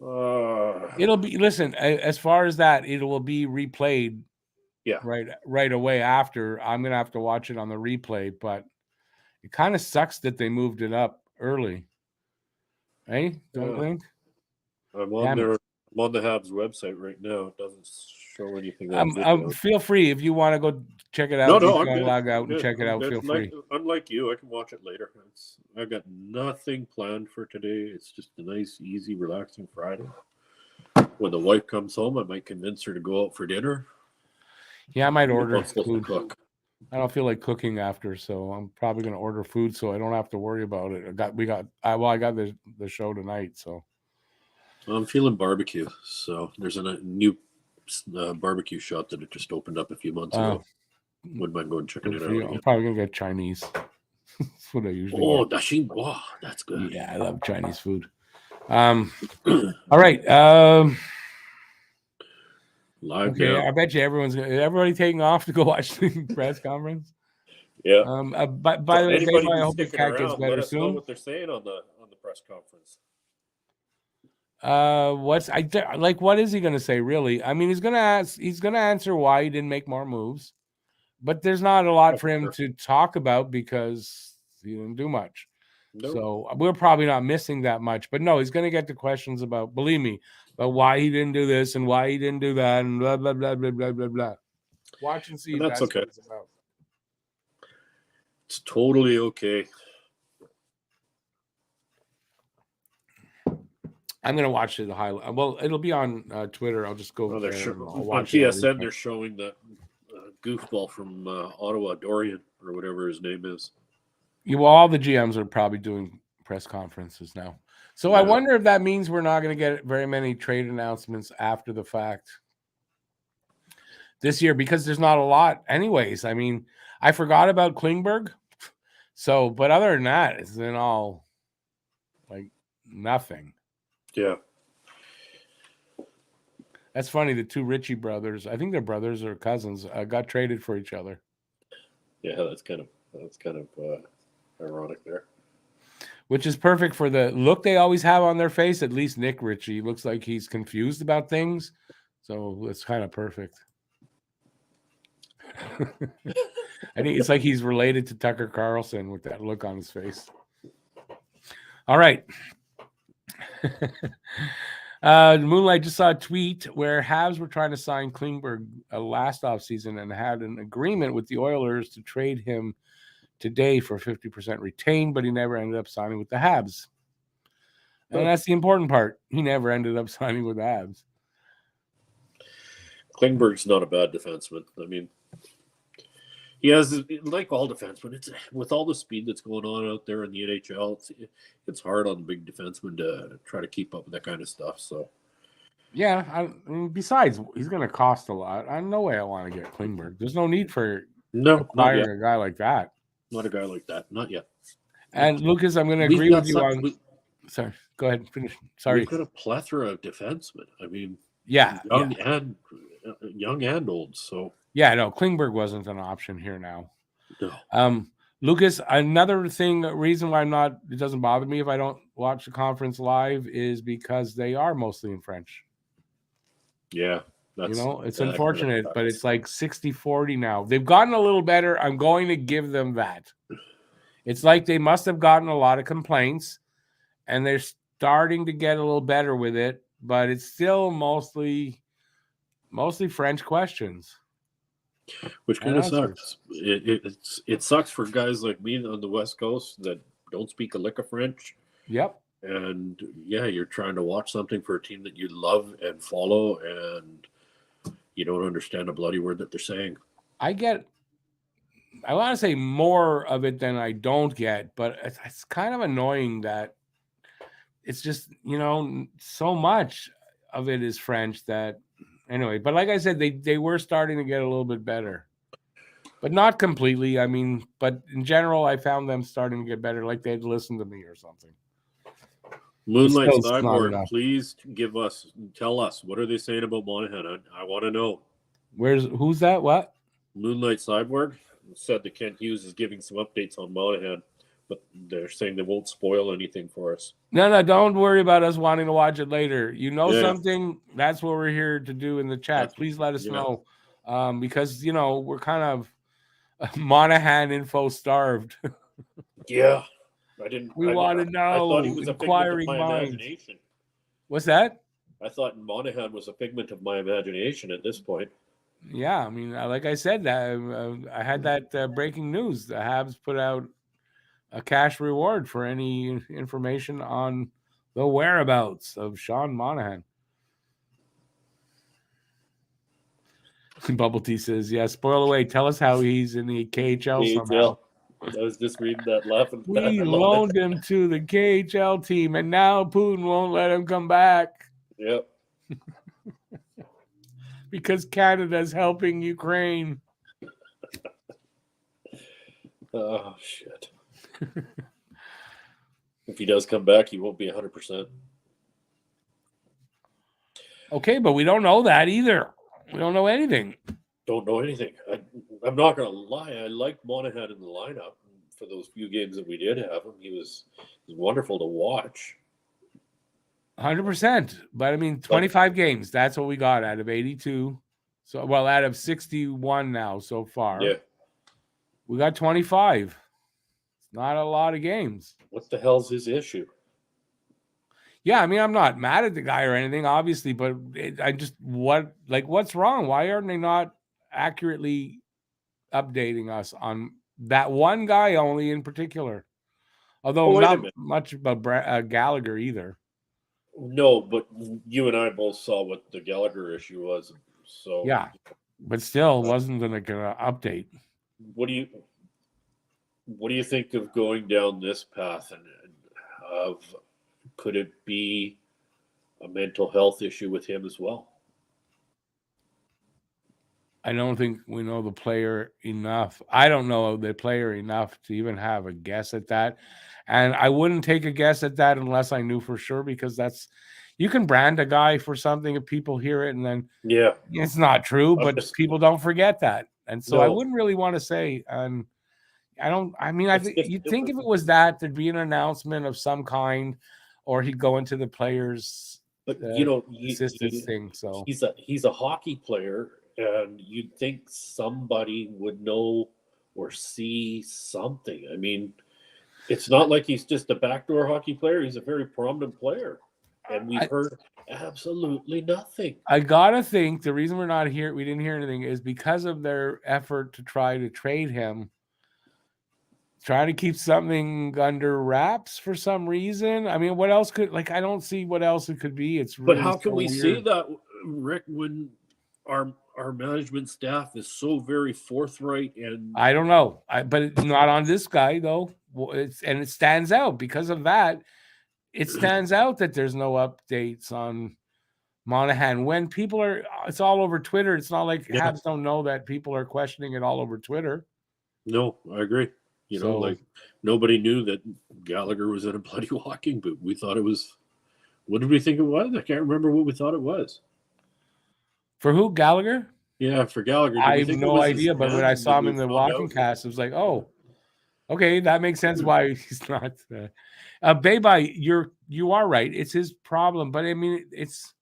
It'll be, listen, as far as that, it will be replayed. Yeah. Right away after. I'm gonna have to watch it on the replay, but it kind of sucks that they moved it up early. Hey, don't think? I'm on the Habs website right now. It doesn't show anything. Feel free if you want to go check it out. No, I'm good. Log out and check it out. Feel free. Unlike you, I can watch it later. I've got nothing planned for today. It's just a nice, easy, relaxing Friday. When the wife comes home, I might convince her to go out for dinner. Yeah, I might order food. I don't feel like cooking after, so I'm probably going to order food so I don't have to worry about it. I got the show tonight, so I'm feeling barbecue. So there's a new barbecue shop that it just opened up a few months ago. Wouldn't mind going checking it out. I'm probably going to get Chinese. That's what I usually get. Dashi, wow, that's good. Yeah, I love Chinese food. All right. Live okay, now. I bet you everybody taking off to go watch the press conference. Yeah. By the way, I hope the cat gets better let us soon. Know what they're saying on the press conference. What is he going to say? Really? I mean, he's going to answer why he didn't make more moves, but there's not a lot for him to talk about because he didn't do much. Nope. So we're probably not missing that much, but no, he's going to get the questions about, believe me, about why he didn't do this and why he didn't do that and blah, blah, blah, blah, blah, blah, blah. Watch and see. That's okay. What it's about. It's totally okay. I'm going to watch the highlight. Well, it'll be on Twitter. I'll just go there. On TSN, they're showing the goofball from Ottawa, Dorian, or whatever his name is. Well, all the GMs are probably doing press conferences now. So yeah. I wonder if that means we're not going to get very many trade announcements after the fact this year because there's not a lot anyways. I mean, I forgot about Klingberg. So, but other than that, it's been all like nothing. Yeah. That's funny. The two Ritchie brothers, I think they're brothers or cousins, got traded for each other. Yeah, that's kind of ironic there. Which is perfect for the look they always have on their face. At least Nick Ritchie looks like he's confused about things. So it's kind of perfect. I think it's like he's related to Tucker Carlson with that look on his face. All right. Moonlight just saw a tweet where Habs were trying to sign Klingberg last offseason and had an agreement with the Oilers to trade him today for 50% retained, but he never ended up signing with the Habs. And that's the important part. He never ended up signing with the Habs. Klingberg's not a bad defenseman. I mean, He has, like all defensemen, it's with all the speed that's going on out there in the NHL, it's hard on the big defensemen to try to keep up with that kind of stuff. So Yeah, I mean, besides, he's going to cost a lot. I no way I want to get Klingberg. There's no need for no, not yet. acquiring a guy like that. Not a guy like that. Not yet. And Lucas, I'm going to We've agree got with you on. Sorry, go ahead. Finish. Sorry. We've got a plethora of defensemen. I mean, Yeah, young and old. So yeah, no, Klingberg wasn't an option here now. no. Lucas, another reason why it doesn't bother me if I don't watch the conference live is because they are mostly in French. Yeah. It's unfortunate, but it's like 60-40 now. They've gotten a little better. I'm going to give them that. It's like they must have gotten a lot of complaints, and they're starting to get a little better with it, but it's still mostly French questions. Which kind of sucks. It sucks for guys like me on the West Coast that don't speak a lick of French. Yep. And yeah, you're trying to watch something for a team that you love and follow, and you don't understand a bloody word that they're saying. I want to say more of it than I don't get, but it's kind of annoying that it's just, so much of it is French that anyway, but like I said, they were starting to get a little bit better, but not completely. I mean, but in general, I found them starting to get better, like they'd listen to me or something. Moonlight Cyborg, please tell us, what are they saying about Monahan? I want to know. Who's that? What? Moonlight Cyborg said that Kent Hughes is giving some updates on Monahan, but they're saying they won't spoil anything for us. No, don't worry about us wanting to watch it later. Something, that's what we're here to do in the chat. Please let us know, because, we're kind of Monahan info starved. Yeah. We want to know. I thought he was inquiring a figment of my minds. imagination. What's that? I thought Monahan was a figment of my imagination at this point. Yeah, I mean, like I said, I had that breaking news. The Habs put out a cash reward for any information on the whereabouts of Sean Monahan. Bubble Tea says, yeah, spoil away. Tell us how he's in the KHL somehow. I was just reading that, laughing. We loaned him to the KHL team, and now Putin won't let him come back. Yep. Because Canada's helping Ukraine. Oh, shit. If he does come back, he won't be 100%. Okay, but we don't know that either. We don't know anything. Don't know anything. I'm not going to lie. I liked Monahan in the lineup for those few games that we did have him. He was wonderful to watch. 100%. But I mean, 25 games. That's what we got out of 82. So, well, out of 61 now so far. Yeah. We got 25. It's not a lot of games. What the hell's his issue? Yeah, I mean, I'm not mad at the guy or anything, obviously, but what's wrong? Why aren't they not accurately updating us on that one guy only in particular? Although not much about Gallagher either. No, but you and I both saw what the Gallagher issue was. So yeah, but still wasn't going to update. What do you think of going down this path and of could it be a mental health issue with him as well? I don't think we know the player enough. I don't know the player enough to even have a guess at that. And I wouldn't take a guess at that unless I knew for sure, because you can brand a guy for something if people hear it and then it's not true, but people don't forget that. And so I wouldn't really want to say, and you'd think if it was that, there'd be an announcement of some kind, or he'd go into the players' assistance thing. So he's a hockey player, and you'd think somebody would know or see something. I mean, it's not like he's just a backdoor hockey player. He's a very prominent player, and we've heard absolutely nothing. I gotta think the reason we didn't hear anything, is because of their effort to try to trade him. Trying to keep something under wraps for some reason. I mean, what else I don't see what else it could be. It's really but how can we say that, Rick, when our management staff is so very forthright and I don't know, but it's not on this guy though. It stands out because of that. It stands out that there's no updates on Monahan when people are. It's all over Twitter. It's not like yeah. Habs don't know that people are questioning it all over Twitter. No, I agree. So nobody knew that Gallagher was in a bloody walking boot. We thought it was. What did we think it was? I can't remember what we thought it was. for who, Gallagher? Yeah, for Gallagher. I have no idea, but when I saw him in the walking cast, it was like, oh, okay, that makes sense why he's not. Bye-bye, you are right. It's his problem, but I mean, it's.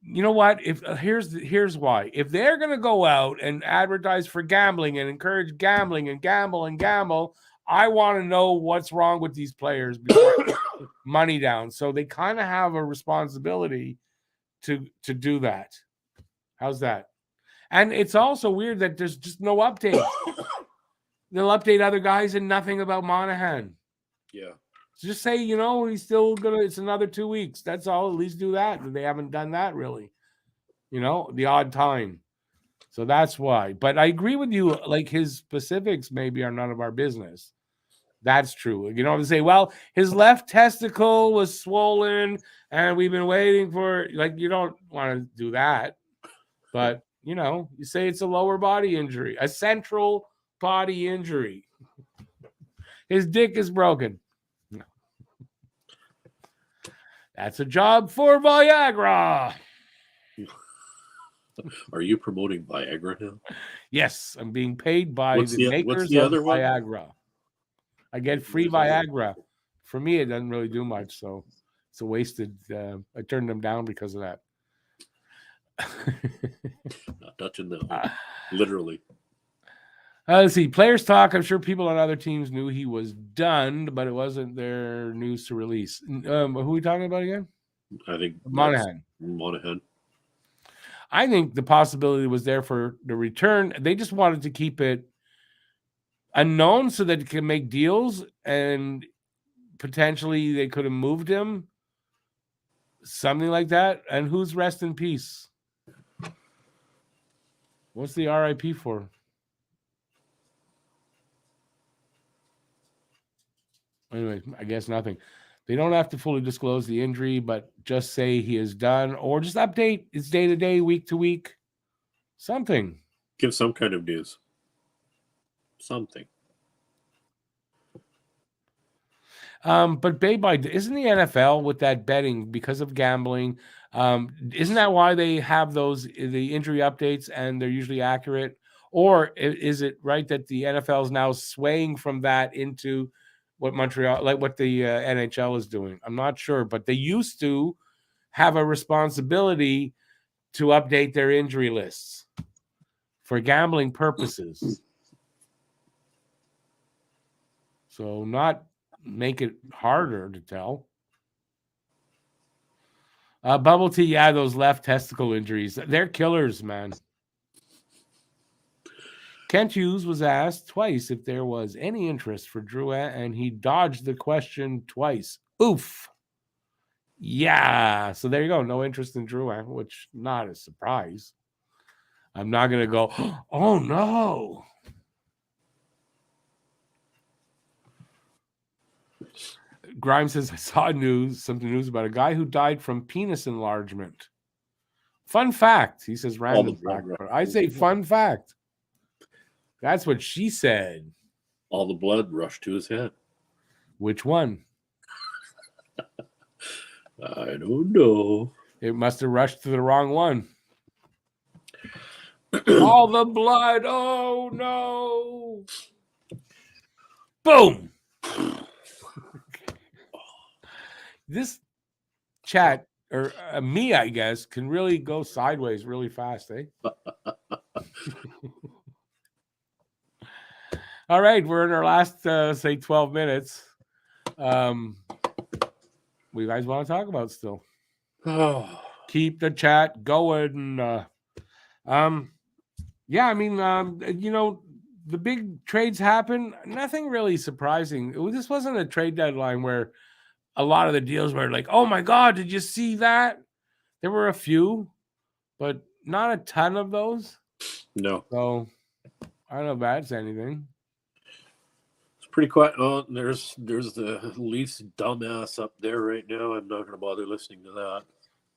You know what? If here's why. If they're going to go out and advertise for gambling and encourage gambling and gamble, I want to know what's wrong with these players before money down. So they kind of have a responsibility to do that. How's that? And it's also weird that there's just no updates. They'll update other guys and nothing about Monahan. Yeah. So just say, he's still gonna. It's another 2 weeks. That's all. At least do that. They haven't done that really. The odd time. So that's why. But I agree with you. Like his specifics maybe are none of our business. That's true. To say, well, his left testicle was swollen, and we've been waiting for. Like you don't want to do that. But you say it's a lower body injury, a central body injury. His dick is broken. That's a job for Viagra. Are you promoting Viagra now? Yes, I'm being paid by the makers of Viagra. I get free Viagra. For me, it doesn't really do much, so it's a wasted. I turned them down because of that. Not touching that. Literally. Let's see. Players talk. I'm sure people on other teams knew he was done, but it wasn't their news to release. Who are we talking about again? I think Monahan. I think the possibility was there for the return. They just wanted to keep it unknown so that it can make deals, and potentially they could have moved him. Something like that. And who's rest in peace? What's the RIP for? Anyway, I guess nothing. They don't have to fully disclose the injury, but just say he is done, or just update it's day to day, week to week. Something. Give some kind of news. Something. But Babe, isn't the NFL with that betting because of gambling? Isn't that why they have the injury updates and they're usually accurate? Or is it right that the NFL is now swaying from that into what Montreal, like what the NHL is doing? I'm not sure, but they used to have a responsibility to update their injury lists for gambling purposes. So not make it harder to tell. Bubble tea, yeah, those left testicle injuries. They're killers, man. Kent Hughes was asked twice if there was any interest for Drouin, and he dodged the question twice. Oof. Yeah. So there you go. No interest in Drouin, which not a surprise. I'm not going to go, oh, no. Grimes says, I saw something news about a guy who died from penis enlargement. Fun fact. He says random fact. But I say fun fact. That's what she said. All the blood rushed to his head. Which one? I don't know. It must have rushed to the wrong one. All the blood. Oh, no. Boom. This chat, or me, I guess, can really go sideways really fast, eh? All right, we're in our last, say, 12 minutes. What do you guys want to talk about still? Keep the chat going. Yeah, I mean, the big trades happen. Nothing really surprising. This wasn't a trade deadline where a lot of the deals were like, oh my God, did you see that? There were a few, but not a ton of those. No. So I don't know if that's anything. It's pretty quiet. Oh, there's the Leafs dumbass up there right now. I'm not going to bother listening to that.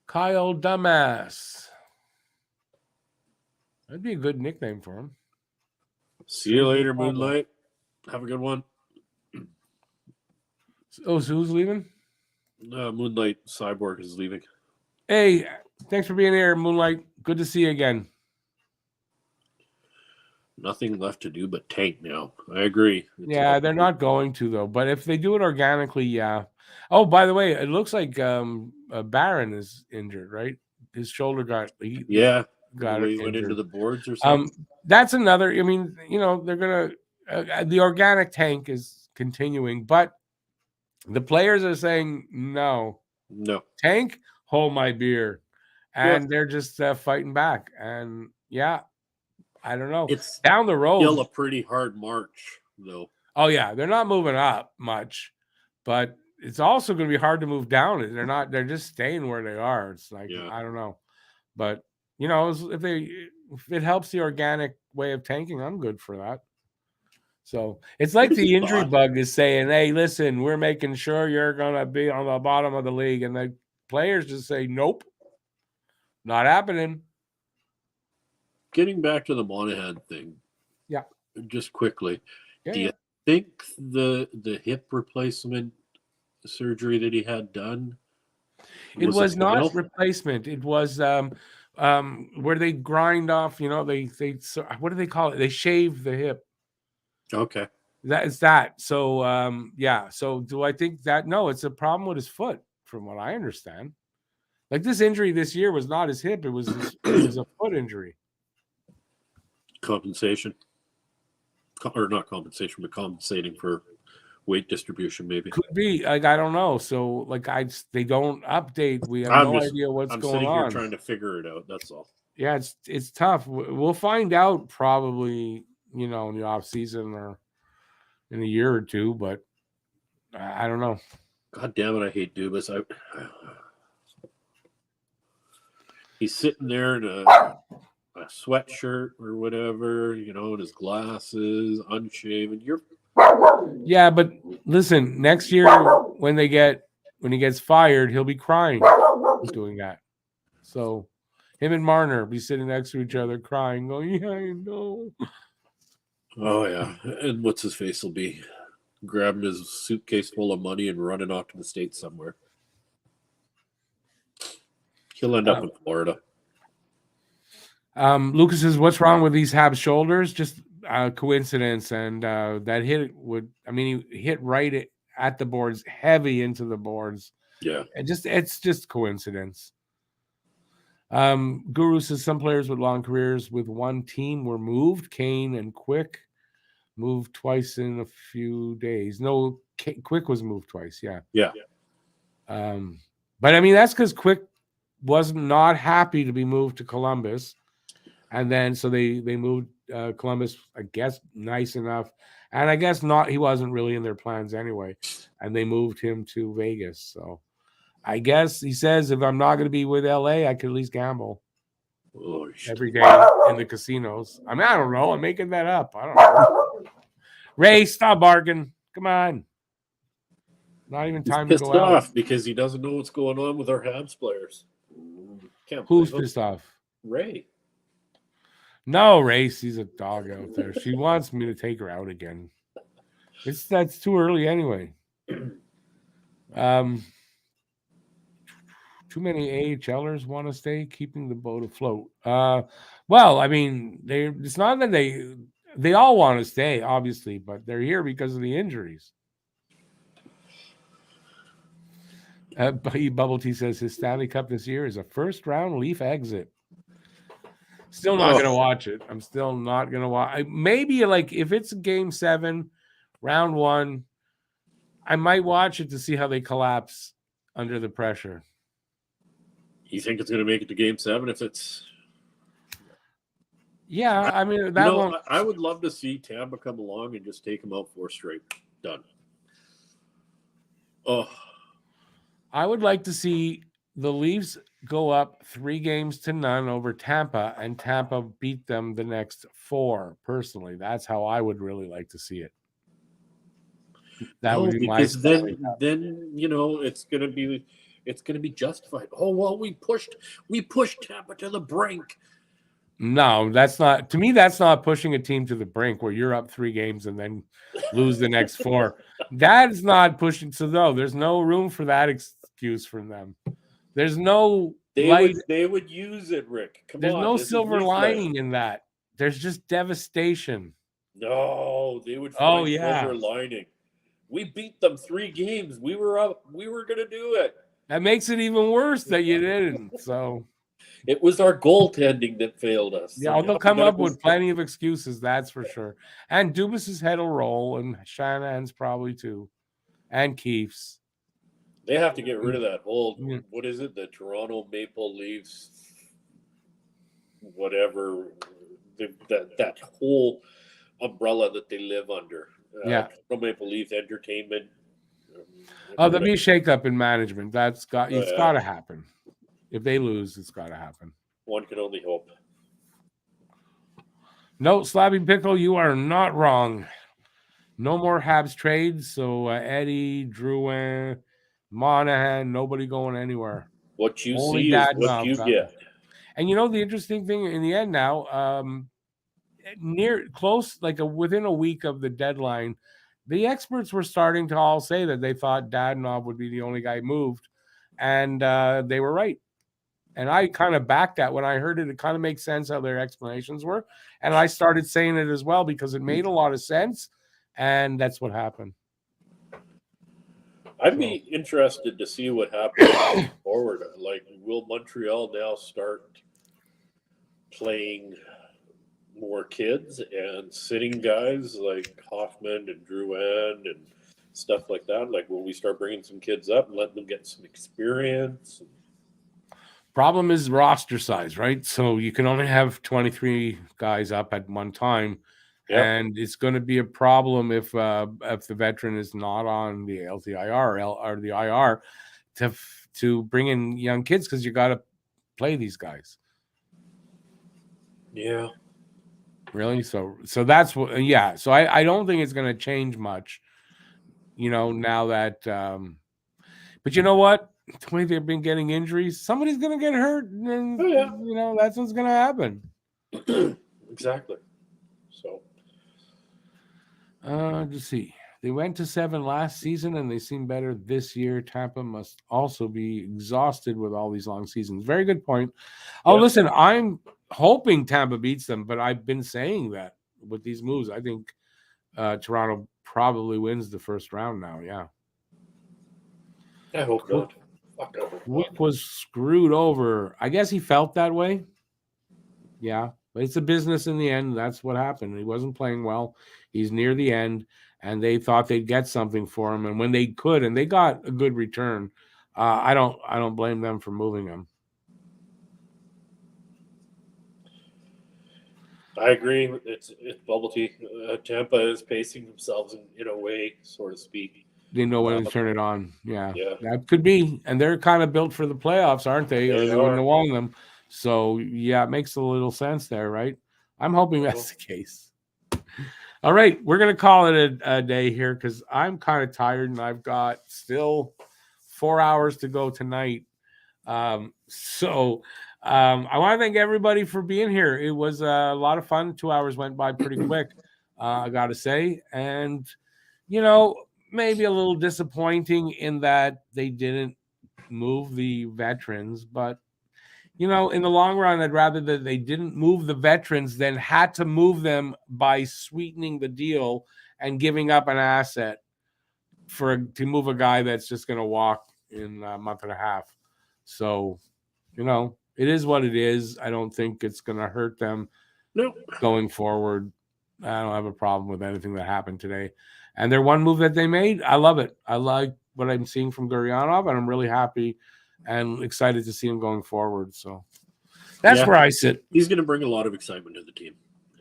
Kyle Dumbass. That'd be a good nickname for him. See you later, Moonlight. Have a good one. Oh, so who's leaving? Moonlight Cyborg is leaving. Hey, thanks for being here, Moonlight. Good to see you again. Nothing left to do but tank now. I agree. Yeah, they're not going to though. But if they do it organically, yeah. Oh, by the way, it looks like Barron is injured, right? His shoulder got He went into the boards or something. That's another. I mean, they're gonna the organic tank is continuing, but the players are saying no tank, hold my beer, and they're just fighting back. And yeah, I don't know. It's down the road. Still a pretty hard march, though. Oh yeah, they're not moving up much, but it's also going to be hard to move down. They're just staying where they are. It's like I don't know, but if it helps the organic way of tanking, I'm good for that. So it's like the injury bug is saying, "Hey, listen, we're making sure you're going to be on the bottom of the league," and the players just say, "Nope, not happening." Getting back to the Monahan thing, just quickly, do you think the hip replacement surgery that he had done? It was not replacement. It was where they grind off. They what do they call it? They shave the hip. Okay. That is that. So So do I think that? No, it's a problem with his foot, from what I understand. Like this injury this year was not his hip; it was a foot injury. Compensation, or not compensation, but compensating for weight distribution, maybe. Could be. Like I don't know. So they don't update. We have no idea what's going on. I'm sitting here trying to figure it out. That's all. Yeah, it's tough. We'll find out probably, in the off season or in a year or two, but I don't know. God damn it, I hate Dubas. He's sitting there in a sweatshirt or whatever, and his glasses, unshaven. Yeah, but listen, next year when he gets fired, he'll be crying doing that. So him and Marner be sitting next to each other crying, going, "Yeah, I know." Oh yeah, and what's his face will be grabbing his suitcase full of money and running off to the States somewhere. He'll end up in Florida. Lucas says, "What's wrong with these Habs shoulders? Just coincidence." And that hit he hit right at the boards, heavy into the boards. Yeah, it's just coincidence. Guru says some players with long careers with one team were moved. Kane and Quick moved twice in a few days. No, Quick was moved twice. Yeah. But that's because Quick was not happy to be moved to Columbus, and then so they moved Columbus. I guess nice enough, and I guess not. He wasn't really in their plans anyway, and they moved him to Vegas. So I guess he says if I'm not going to be with LA, I could at least gamble every day in the casinos. I don't know. I'm making that up. I don't know. Ray, stop barking. Come on. Not even time to go out. He's pissed off because he doesn't know what's going on with our Habs players. Who's pissed off? Ray. No, Ray sees a dog out there. She wants me to take her out again. That's too early anyway. Too many AHLers want to stay, keeping the boat afloat. It's not that they all want to stay, obviously, but they're here because of the injuries. Bubble Tea says his Stanley Cup this year is a first-round Leaf exit. Still not going to watch it. I'm still not going to watch. Maybe if it's Game 7, Round 1, I might watch it to see how they collapse under the pressure. You think it's going to make it to Game 7 if it's? Yeah, I would love to see Tampa come along and just take them out 4 straight. Done. Oh. I would like to see the Leafs go up 3-0 over Tampa, and Tampa beat them the next 4. Personally, that's how I would really like to see it. That would No, be my because story. then it's gonna be justified. Oh well, we pushed Tampa to the brink. No, that's not, to me, that's not pushing a team to the brink where you're up 3 games and then lose the next 4. That's not pushing. So no, there's no room for that excuse from them. There's no light. They would use it, Rick. Come There's on, no this is silver newsflash. lining in that. There's just devastation. No, they would Oh, find yeah. silver lining. We beat them 3 games. We were up. We were gonna do it. That makes it even worse that you didn't. So It was our goaltending that failed us. So yeah, now they'll we come gotta up go- with plenty of excuses, that's for sure. And Dubas's head will roll, and Shanahan's probably too, and Keefe's. They have to get rid of that whole Yeah. what is it? The Toronto Maple Leafs, whatever. That whole umbrella that they live under. Yeah. Toronto Maple Leaf Entertainment. Oh, there'll be a shakeup in management. It's got Yeah. to happen. If they lose, it's got to happen. One can only hope. No, Slabby Pickle, you are not wrong. No more Habs trades. So Eddie, Drouin, Monahan, nobody going anywhere. What you Only see is Dadonov what you got- get. And the interesting thing in the end now, within a week of the deadline, the experts were starting to all say that they thought Dadonov would be the only guy moved, and they were right. And I kind of backed that when I heard it. It kind of makes sense how their explanations were, and I started saying it as well because it made a lot of sense, and that's what happened. I'd be interested to see what happens going forward. Like, will Montreal now start playing more kids and sitting guys like Hoffman and Drouin and stuff like that? Like, will we start bringing some kids up and letting them get some experience? Problem is roster size, right? So you can only have 23 guys up at one time. Yep. And it's going to be a problem if the veteran is not on the LTIR or the IR to bring in young kids, because you got to play these guys. Yeah. Really? So that's what. Yeah. So I don't think it's going to change much. Now that. But you know what? The way they've been getting injuries, somebody's going to get hurt, and that's what's going to happen. Exactly. So. Let's see. They went to 7 last season, and they seem better this year. Tampa must also be exhausted with all these long seasons. Very good point. Oh, Yeah. listen, I'm hoping Tampa beats them, but I've been saying that with these moves. I think Toronto probably wins the first round now. Yeah. I hope not. Quick was screwed over. I guess he felt that way. Yeah. But it's a business in the end. That's what happened. He wasn't playing well. He's near the end, and they thought they'd get something for him. And when they could, and they got a good return, I don't blame them for moving him. I agree. It's bubble tea. Tampa is pacing themselves in a way, so to speak. They know when to turn it on. Yeah, Yeah. that could be. And they're kind of built for the playoffs, aren't they? Or they wouldn't have won them. So, yeah, it makes a little sense there, right? I'm hoping that's the case. All right, we're going to call it a day here because I'm kind of tired, and I've got still 4 hours to go tonight. I want to thank everybody for being here. It was a lot of fun. 2 hours went by pretty quick, I got to say. And, maybe a little disappointing in that they didn't move the veterans, but in the long run, I'd rather that they didn't move the veterans than had to move them by sweetening the deal and giving up an asset to move a guy that's just going to walk in a month and a half. So, it is what it is. I don't think it's going to hurt them going forward. I don't have a problem with anything that happened today. And their one move that they made, I love it. I like what I'm seeing from Guryanov, and I'm really happy and excited to see him going forward. So that's where I sit. He's going to bring a lot of excitement to the team,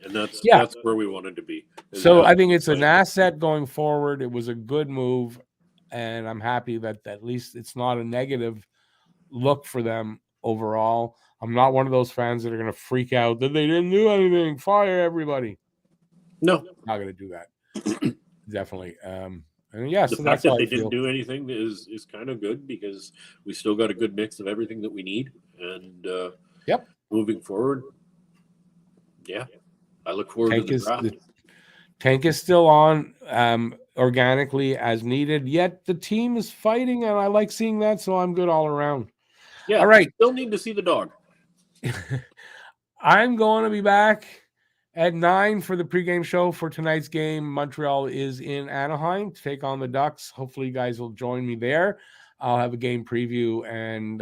and that's where we wanted to be. So I think it's an asset going forward. It was a good move, and I'm happy that at least it's not a negative look for them overall. I'm not one of those fans that are going to freak out that they didn't do anything. Fire everybody. No, Not going to do that. Definitely. And yeah, the so fact that's how that I they feel. didn't do anything is kind of good because we still got a good mix of everything that we need. And Yep. moving forward, yeah, I look forward to the draft. The tank is still on organically as needed, yet the team is fighting, and I like seeing that, so I'm good all around. Yeah, All right. Still need to see the dog. I'm going to be back at 9 for the pregame show for tonight's game. Montreal is in Anaheim to take on the Ducks. Hopefully, you guys will join me there. I'll have a game preview and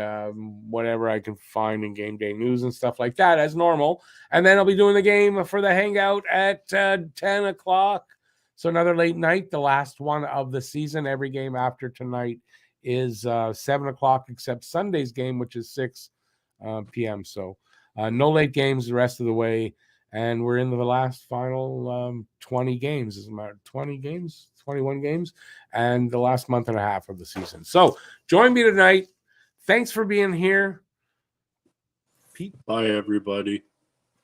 whatever I can find in game day news and stuff like that as normal. And then I'll be doing the game for the hangout at 10 o'clock. So another late night, the last one of the season. Every game after tonight is 7 o'clock except Sunday's game, which is 6 p.m. So no late games the rest of the way. And we're in the last final 20 games. Is it 20 games? 21 games? And the last month and a half of the season. So join me tonight. Thanks for being here. Pete. Bye, everybody.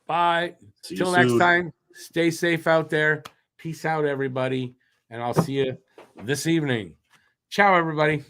Bye. Till next time, stay safe out there. Peace out, everybody. And I'll see you this evening. Ciao, everybody.